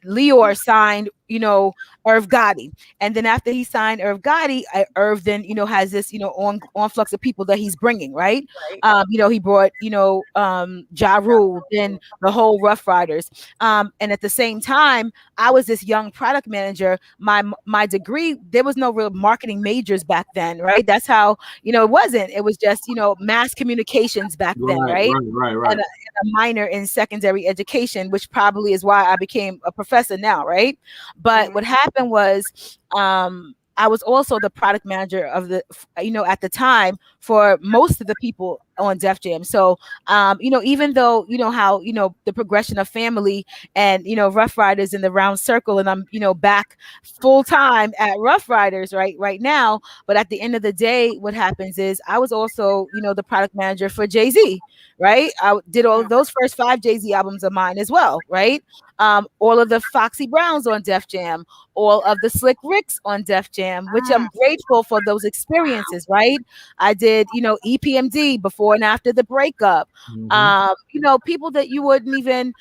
Leor signed, you know, Irv Gotti. And then after he signed Irv Gotti, Irv then, you know, has this, you know, on flux of people that he's bringing, right? You know, he brought, you know, Ja Rule, then the whole Rough Riders. And at the same time, I was this young product manager. My degree, there was no real marketing majors back then, right? That's how, you know, it was just, you know, mass communications back then, right? And a minor in secondary education, which probably is why I became a professor now, right? But what happened was, I was also the product manager of the, at the time for most of the people on Def Jam. So, even though, how, the progression of family and, Rough Riders in the round circle, and I'm, back full time at Rough Riders right now. But at the end of the day, what happens is I was also, the product manager for Jay-Z, right? I did all of those first 5 Jay-Z albums of mine as well, right? All of the Foxy Browns on Def Jam, all of the Slick Ricks on Def Jam, which I'm grateful for those experiences, right? I did, EPMD before and after the breakup. People that you wouldn't even,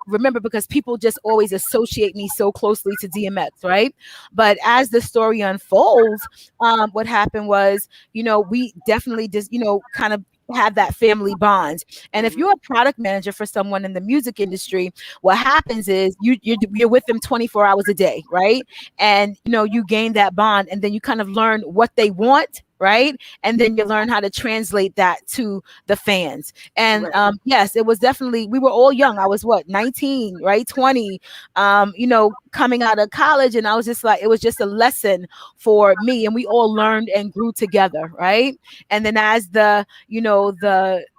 remember, because people just always associate me so closely to DMX, right? But as the story unfolds, what happened was, we definitely just, kind of have that family bond. And if you're a product manager for someone in the music industry, what happens is you're with them 24 hours a day, right? And you gain that bond, and then you kind of learn what they want, right? And then you learn how to translate that to the fans. And yes, it was definitely, we were all young. I was 19, right? 20, coming out of college. And I was just like, it was just a lesson for me. And we all learned and grew together, right? And then as the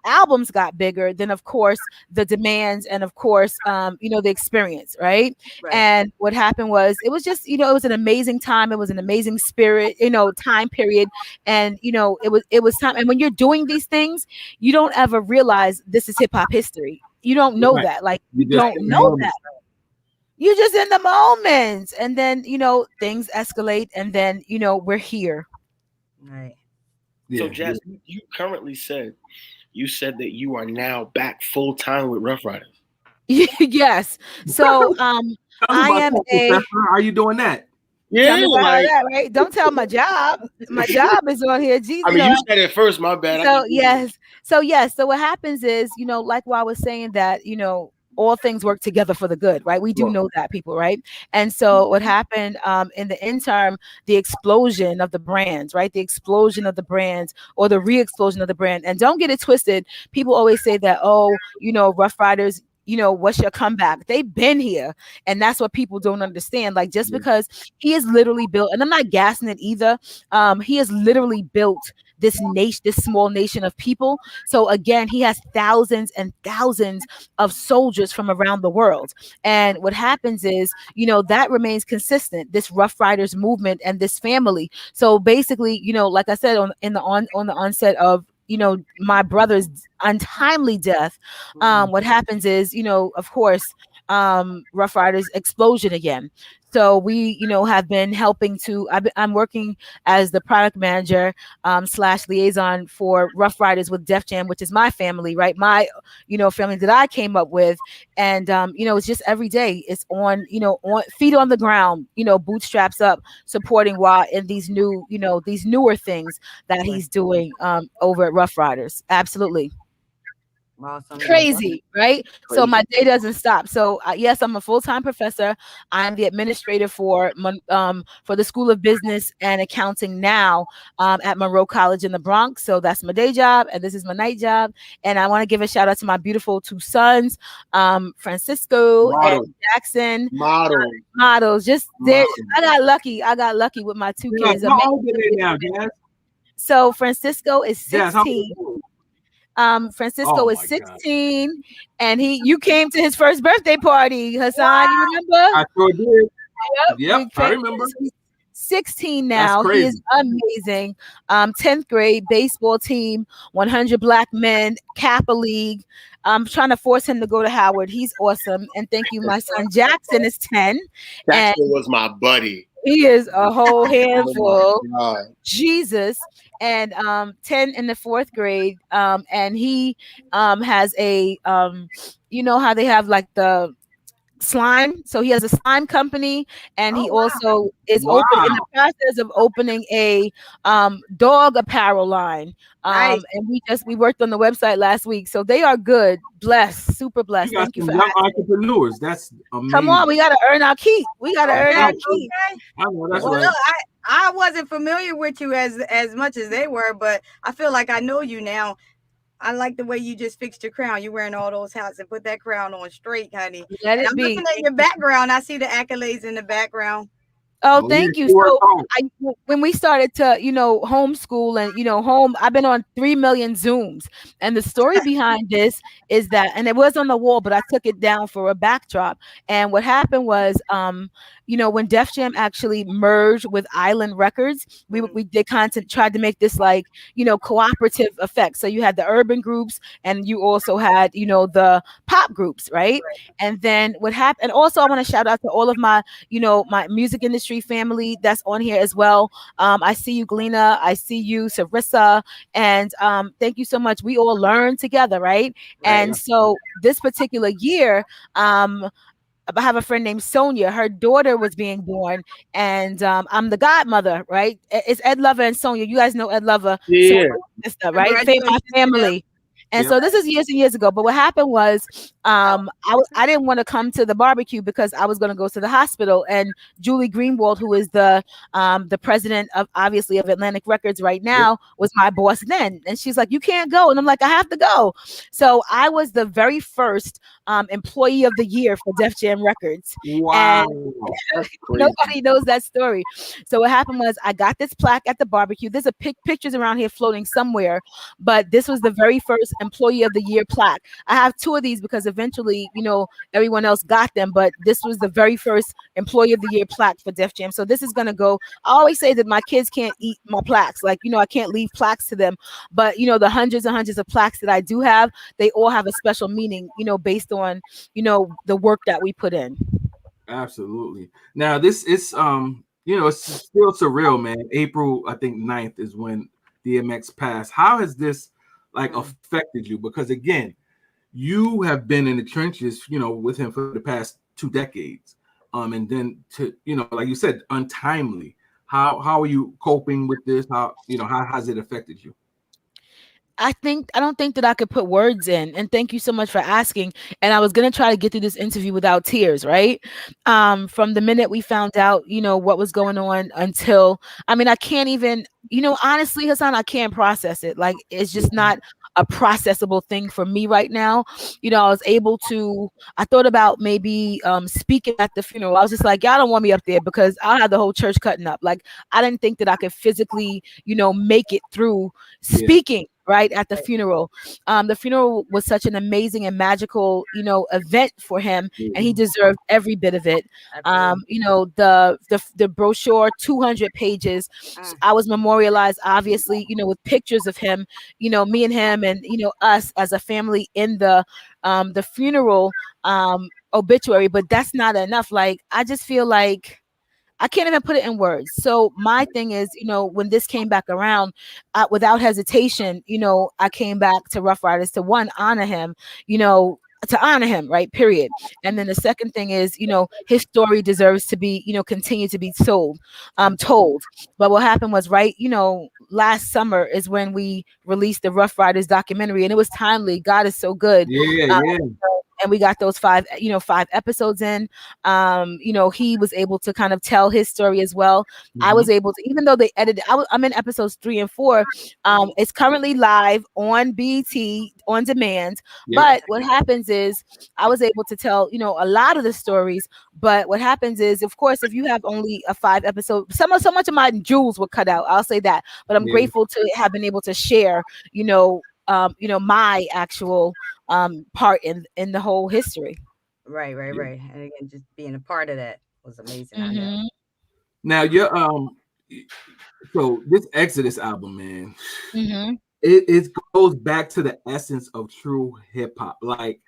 albums got bigger, then of course the demands, and of course, the experience, right? And what happened was, it was just, it was an amazing time. It was an amazing spirit, time period. And it was time. And when you're doing these things, you don't ever realize this is hip hop history. You don't know that. Like, you don't know that. You're just in the moment. And then, things escalate, and then, we're here. Right. So Jazz, you currently said that you are now back full time with Rough Riders. Yes. So I am How are you doing that? Yeah, right. Don't tell my job. My job is on here. Jesus. I mean, you said it first. My bad. So what happens is, like what I was saying, that all things work together for the good, right? We do know that, people, right? And so what happened in the interim, the explosion of the brands, right? The explosion of the brands, or the re-explosion of the brand. And don't get it twisted. People always say that, Rough Riders, what's your comeback? They've been here. And that's what people don't understand. Like, just because he has literally built, and I'm not gassing it either, he has literally built this small nation of people. So again, he has thousands and thousands of soldiers from around the world. And what happens is, that remains consistent, this Rough Riders movement and this family. So basically, like I said, on the onset of my brother's untimely death, what happens is, of course, Rough Riders explosion again. So we, have been helping to, I'm working as the product manager / liaison for Rough Riders with Def Jam, which is my family, right? My, family that I came up with. And, it's just every day it's on, on feet on the ground, bootstraps up, supporting Waah in these new, these newer things that he's doing over at Rough Riders. Absolutely. Awesome. Crazy, right? So my day doesn't stop. So yes, I'm a full-time professor. I'm the administrator for the School of Business and Accounting now at Monroe College in the Bronx. So that's my day job, and this is my night job. And I want to give a shout out to my beautiful 2 sons, Francisco and Jackson. Models. Just there. I got lucky with my 2 kids. How old are they now, Jazz? So Francisco is 16. Francisco is 16, God. And you came to his first birthday party, Hassan. You remember? I sure did. Yep, I remember. 16 now. He is amazing. 10th grade baseball team, 100 black men, Kappa League. I'm trying to force him to go to Howard. He's awesome. And thank you. My son Jackson is 10. Jackson was my buddy. He is a whole handful. Jesus. And 10 in the 4th grade. And he has a how they have like the slime. So he has a slime company, and he also is open in the process of opening a dog apparel line. And we worked on the website last week. So they are good, blessed, super blessed. Thank you for young entrepreneurs. That's amazing. Come on, we gotta earn our keep. I know, that's right. Look, I wasn't familiar with you as much as they were, but I feel like I know you now. I like the way you just fixed your crown. You're wearing all those hats and put that crown on straight, honey. Let And it I'm be. looking at your background. I see the accolades in the background. Oh, Oh, yeah, thank you. she worked So hard. when we started to, homeschool and, home, I've been on 3 million Zooms. And the story behind this is that, and it was on the wall, but I took it down for a backdrop. And what happened was, when Def Jam actually merged with Island Records, we did content, tried to make this like, cooperative effect. So you had the urban groups and you also had, the pop groups, right? And then what happened, and also I want to shout out to all of my my music industry family that's on here as well. I see you, Galena. I see you, Sarissa. And thank you so much. We all learn together, right? And so this particular year, I have a friend named Sonia. Her daughter was being born, and I'm the godmother, right? It's Ed Lover and Sonia. You guys know Ed Lover, Sonia, sister, right? My Congratulations to them. family. And so this is years and years ago. But what happened was, I didn't want to come to the barbecue because I was going to go to the hospital. And Julie Greenwald, who is the president of obviously of Atlantic Records right now, was my boss then. And she's like, "You can't go," and I'm like, "I have to go." So I was the very first employee of the year for Def Jam Records. Wow. And nobody knows that story. So what happened was I got this plaque at the barbecue. There's a pictures around here floating somewhere, but this was the very first employee of the year plaque. I have 2 of these because eventually, everyone else got them, but this was the very first employee of the year plaque for Def Jam. So this is going to go. I always say that my kids can't eat my plaques. Like, I can't leave plaques to them, but the hundreds and hundreds of plaques that I do have, they all have a special meaning, based on, the work that we put in. Absolutely. Now this is it's still surreal, man. April, I think 9th is when DMX passed. How has this like affected you? Because again, you have been in the trenches, with him for the past 2 decades. And then to, like you said, untimely. How are you coping with this? How has it affected you? I don't think that I could put words in. And thank you so much for asking. And I was gonna try to get through this interview without tears, right? From the minute we found out, what was going on until, I can't even, honestly, Hassan, I can't process it. Like, it's just not a processable thing for me right now. I thought about maybe speaking at the funeral. I was just like, y'all don't want me up there because I'll have the whole church cutting up. Like, I didn't think that I could physically, make it through speaking right at the funeral. The funeral was such an amazing and magical, event for him, and he deserved every bit of it. The brochure, 200 pages. I was memorialized, obviously, with pictures of him, me and him, and us as a family in the funeral obituary. But that's not enough. Like, I just feel like I can't even put it in words. So my thing is, when this came back around, without hesitation, I came back to Rough Riders to honor him, right? Period. And then the second thing is, his story deserves to be, continue to be told. But what happened was, right, last summer is when we released the Rough Riders documentary, and it was timely. God is so good. Yeah. And we got those 5 episodes in. He was able to kind of tell his story as well. I was able to, even though they edited, I'm in episodes 3 and 4. It's currently live on BT on demand. But what happens is I was able to tell, a lot of the stories. But what happens is, of course, if you have only a 5 episode, so much of my jewels were cut out. I'll say that. But I'm grateful to have been able to share, my actual part in the whole history. Right. And again, just being a part of that was amazing. I know. Now so this Exodus album, man, it goes back to the essence of true hip hop. Like,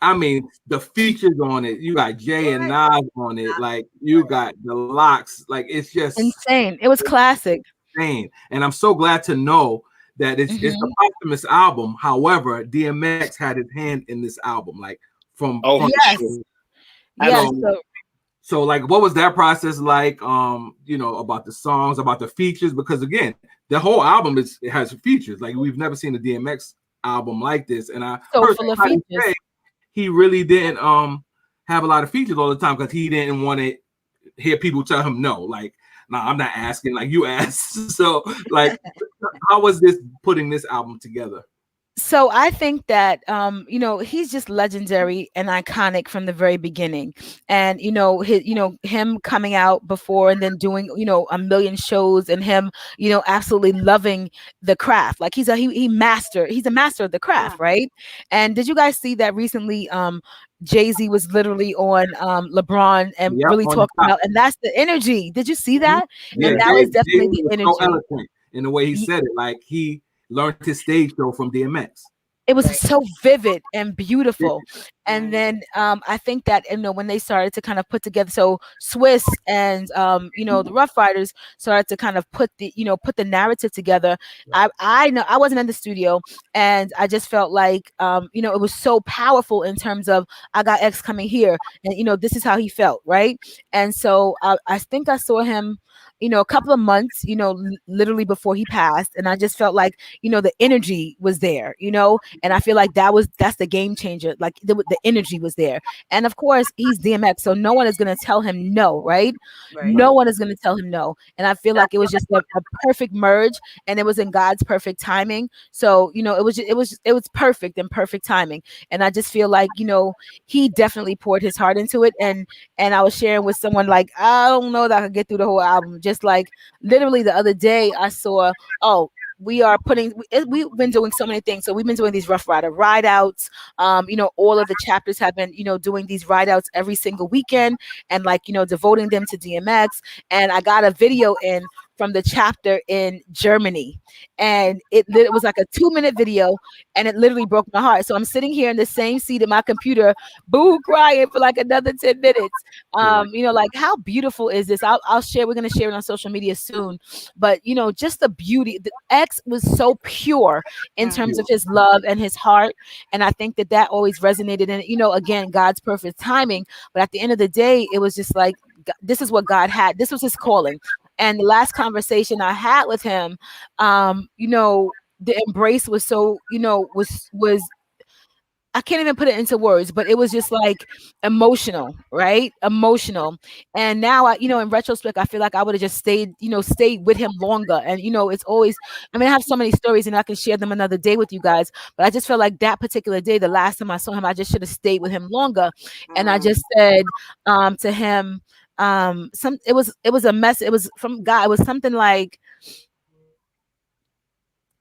the features on it, you got Jay and Nas on it, like you got the Locks, like it's just insane. It was classic. Insane. And I'm so glad to know that it's a posthumous album. However, DMX had his hand in this album, like from yes. So like, what was that process like? About the songs, about the features, because again, the whole album it has features. Like, we've never seen a DMX album like this, and I heard full of features. Say he really didn't have a lot of features all the time because he didn't want to hear people tell him no. Like, no, I'm not asking. Like, you asked. So like, how was this putting this album together? So I think that he's just legendary and iconic from the very beginning. And him coming out before and then doing a million shows, and him absolutely loving the craft. Like he's a master of the Yeah. craft, right? And did you guys see that recently? Jay-Z was literally on LeBron and Yep, really on the talking top. about, and that's the energy. Did you see that? Yeah, And that was definitely Jay the was so energy. eloquent in the way he said it. Like he learned his stage show from DMX. It was Right. so vivid and beautiful. And Right. then I think that when they started to kind of put together, so Swiss and the Rough Riders started to kind of put the narrative together. I know I wasn't in the studio, and I just felt like it was so powerful in terms of, I got X coming here, and this is how he felt, right? And so I think I saw him a couple of months literally before he passed, and I just felt like the energy was there, and I feel like that's the game changer. Like the energy was there. And of course, he's DMX, so no one is going to tell him no, right? Right. No one is going to tell him no. And I feel like it was just a perfect merge, and it was in God's perfect timing. So it was perfect and perfect timing. And I just feel like he definitely poured his heart into it. And I was sharing with someone, like, I don't know that I could get through the whole album. Just like literally the other day, I saw, oh, we've been doing so many things. So we've been doing these Rough Rider ride outs. All of the chapters have been doing these ride outs every single weekend, and like devoting them to DMX. And I got a video in from the chapter in Germany, and it was like a 2-minute video, and it literally broke my heart. So I'm sitting here in the same seat at my computer, boo crying for like another 10 minutes. Like, how beautiful is this? I'll share, we're gonna share it on social media soon. But just the beauty. The X was so pure in terms of his love and his heart, and I think that always resonated. And again, God's perfect timing. But at the end of the day, it was just like, this is what God had. This was his calling. And the last conversation I had with him, the embrace was so, was I can't even put it into words, but it was just like emotional, right? Emotional. And now in retrospect, I feel like I would have just stayed with him longer. And it's always, I mean, I have so many stories, and I can share them another day with you guys. But I just felt like that particular day, the last time I saw him, I just should have stayed with him longer. And I just said to him, it was a mess. It was from God. It was something like,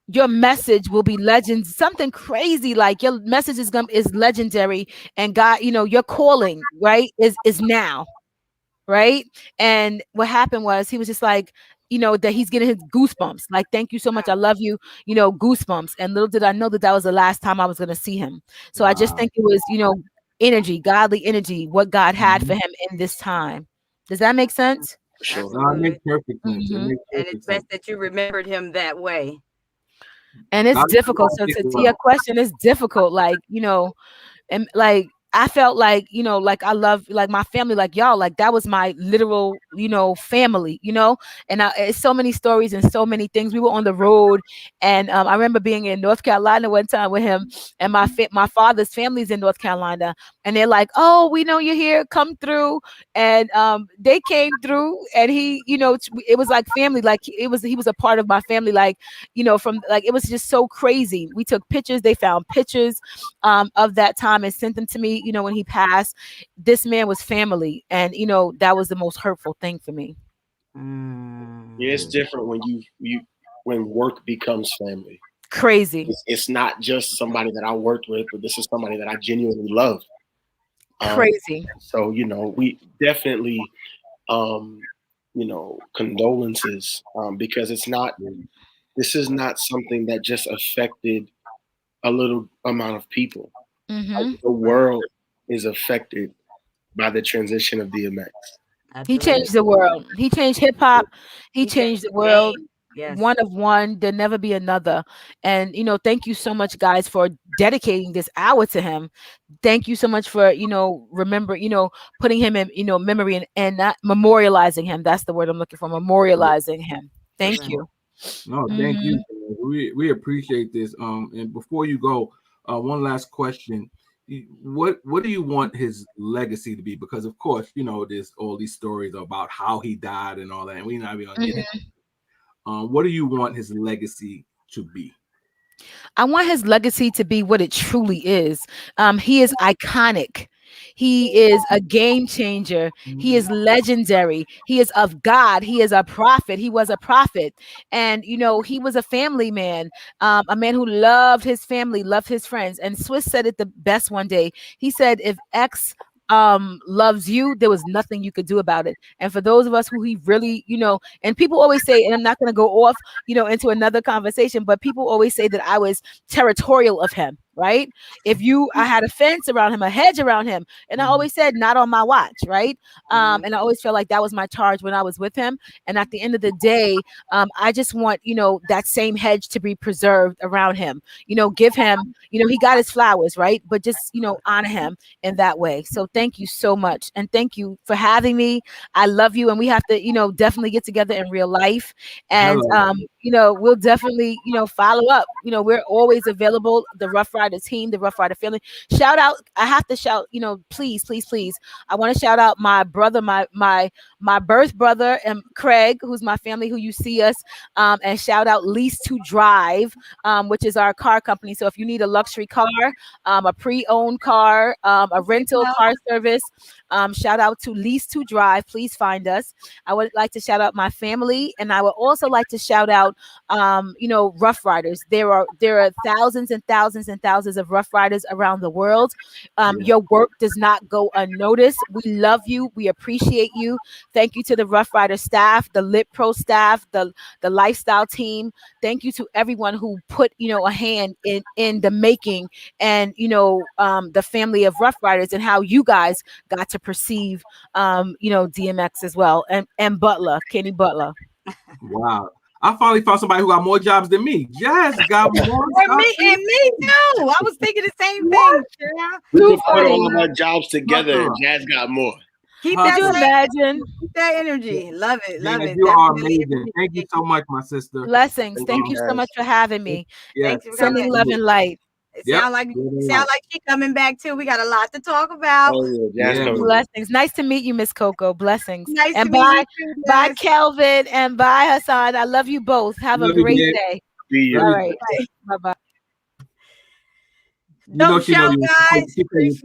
your message will be legend, something crazy, like your message is legendary, and God, your calling, right, is now, right? And what happened was, he was just like, that he's getting his goosebumps, like, thank you so much, I love you, goosebumps. And little did I know that was the last time I was going to see him. So I just think it was energy, godly energy, what God had for him in this time. Does that make sense? Sure. No, it makes perfect sense. It Mhm. makes And perfect it's best sense. that you remembered him that way. And it's God, difficult. So to your question, it's difficult. Like, and like, I felt like, like, I love, like, my family, like y'all, like that was my literal, family, and it's so many stories and so many things. We were on the road, and I remember being in North Carolina one time with him, and my father's family's in North Carolina, and they're like, oh, we know you're here, come through. And they came through, and he, it was like family, like he was a part of my family, like, from, like, it was just so crazy. We took pictures, they found pictures of that time and sent them to me, when he passed. This man was family, and that was the most hurtful thing for me. Yeah, it's different when when work becomes family. Crazy. It's not just somebody that I worked with, but this is somebody that I genuinely love. Crazy. So we definitely, condolences, because this is not something that just affected a little amount of people. Mm-hmm. The world is affected by the transition of DMX. He Absolutely. changed the world. He changed hip hop. He He changed changed the the world. game. Yes. One of one, there'll never be another. And thank you so much, guys, for dedicating this hour to him. Thank you so much for remember, putting him in memory, and not memorializing him. That's the word I'm looking for. Memorializing him. Thank Right. you. No, thank you. We appreciate this. And before you go, one last question. What do you want his legacy to be? Because of course, there's all these stories about how he died and all that, and we're not even gonna get into. What do you want his legacy to be? I want his legacy to be what it truly is. He is iconic. He is a game changer. He is legendary. He is of God. He is a prophet. He was a prophet. And, he was a family man, a man who loved his family, loved his friends. And Swiss said it the best one day. He said, if X loves you, there was nothing you could do about it. And for those of us who he really, and people always say, and I'm not going to go off, into another conversation, but people always say that I was territorial of him, right? I had a fence around him, a hedge around him, and I always said, not on my watch, right? And I always felt like that was my charge when I was with him. And at the end of the day, I just want, that same hedge to be preserved around him, give him, he got his flowers, right? But just, honor him in that way. So thank you so much. And thank you for having me. I love you. And we have to, definitely get together in real life. And, we'll definitely, follow up. We're always available. The Rough Rider team, the Rough Rider family. Shout out. I have to shout, please, please, please. I want to shout out my brother, my birth brother, Craig, who's my family, who you see us, and shout out Lease to Drive, which is our car company. So if you need a luxury car, a pre-owned car, a rental car service, shout out to Lease to Drive. Please find us. I would like to shout out my family, and I would also like to shout out, Rough Riders. There are thousands and thousands and thousands of Rough Riders around the world. Your work does not go unnoticed. We love you. We appreciate you. Thank you to the Rough Rider staff, the Lit Pro staff, the lifestyle team. Thank you to everyone who put, a hand in the making and, the family of Rough Riders and how you guys got to perceive, DMX as well. And Butler, Kenny Butler. Wow. I finally found somebody who got more jobs than me. Jazz got more and me too. I was thinking the same thing. We can put all of our jobs together and Jazz got more. Keep that. Could you imagine? Keep that energy. Love it. Love it. You are amazing. Thank you so much, my sister. Blessings. Thank you so much for having me. Yes. Sending love and light. It sound like she coming back too. We got a lot to talk about. Blessings. Nice to meet you, Miss Coco. Blessings. Nice and to meet you too, bye, Kelvin, and bye, Hassan. I love you both. Have a great day. All right. Bye bye. Don't show, guys.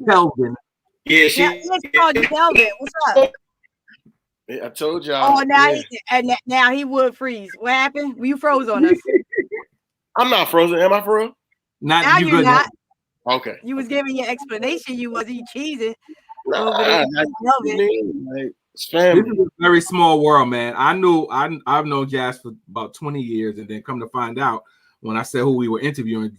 Kelvin. Yeah, it's called Kelvin. What's up? I told y'all. Oh, now he would freeze. What happened? You froze on us. I'm not frozen. Am I for real? Now you're not. Okay. You was giving your explanation. You wasn't cheesing. This is a very small world, man. I've known Jazz for about 20 years, and then come to find out when I said who we were interviewing,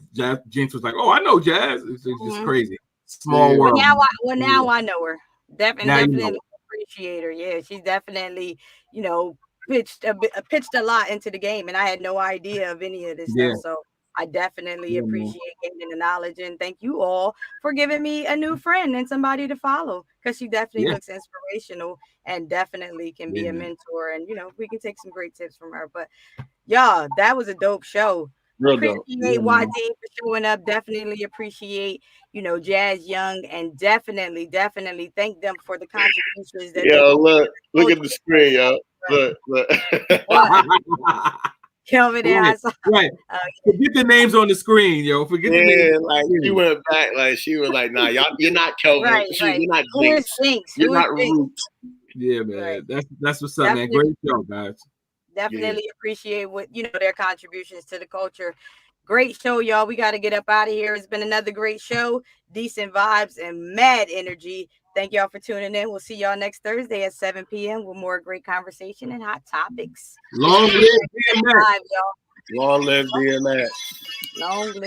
Jinx was like, "Oh, I know Jazz." It's just crazy. Small world. Now I know her. Definitely appreciate her. Yeah, she's definitely pitched a lot into the game, and I had no idea of any of this stuff. So I definitely appreciate gaining the knowledge, and thank you all for giving me a new friend and somebody to follow, because she definitely looks inspirational and definitely can be a mentor, and we can take some great tips from her. But y'all, that was a dope show. Appreciate Waah Dean for showing up. Definitely appreciate Jazz Young, and definitely thank them for the contributions that look at the screen, yo. Look. Kelvin and Hassan. Right. Forget the names on the screen, yo. Forget the names. Like she went back, like she was like, "Nah, you're not Kelvin. You're not Jinx. You're not Root." Yeah, man. That's what's up, man. Great show, guys. Definitely appreciate what their contributions to the culture. Great show, y'all. We got to get up out of here. It's been another great show. Decent vibes and mad energy. Thank y'all for tuning in. We'll see y'all next Thursday at 7 p.m. with more great conversation and hot topics. Long live DMX. Long live DMX. Long live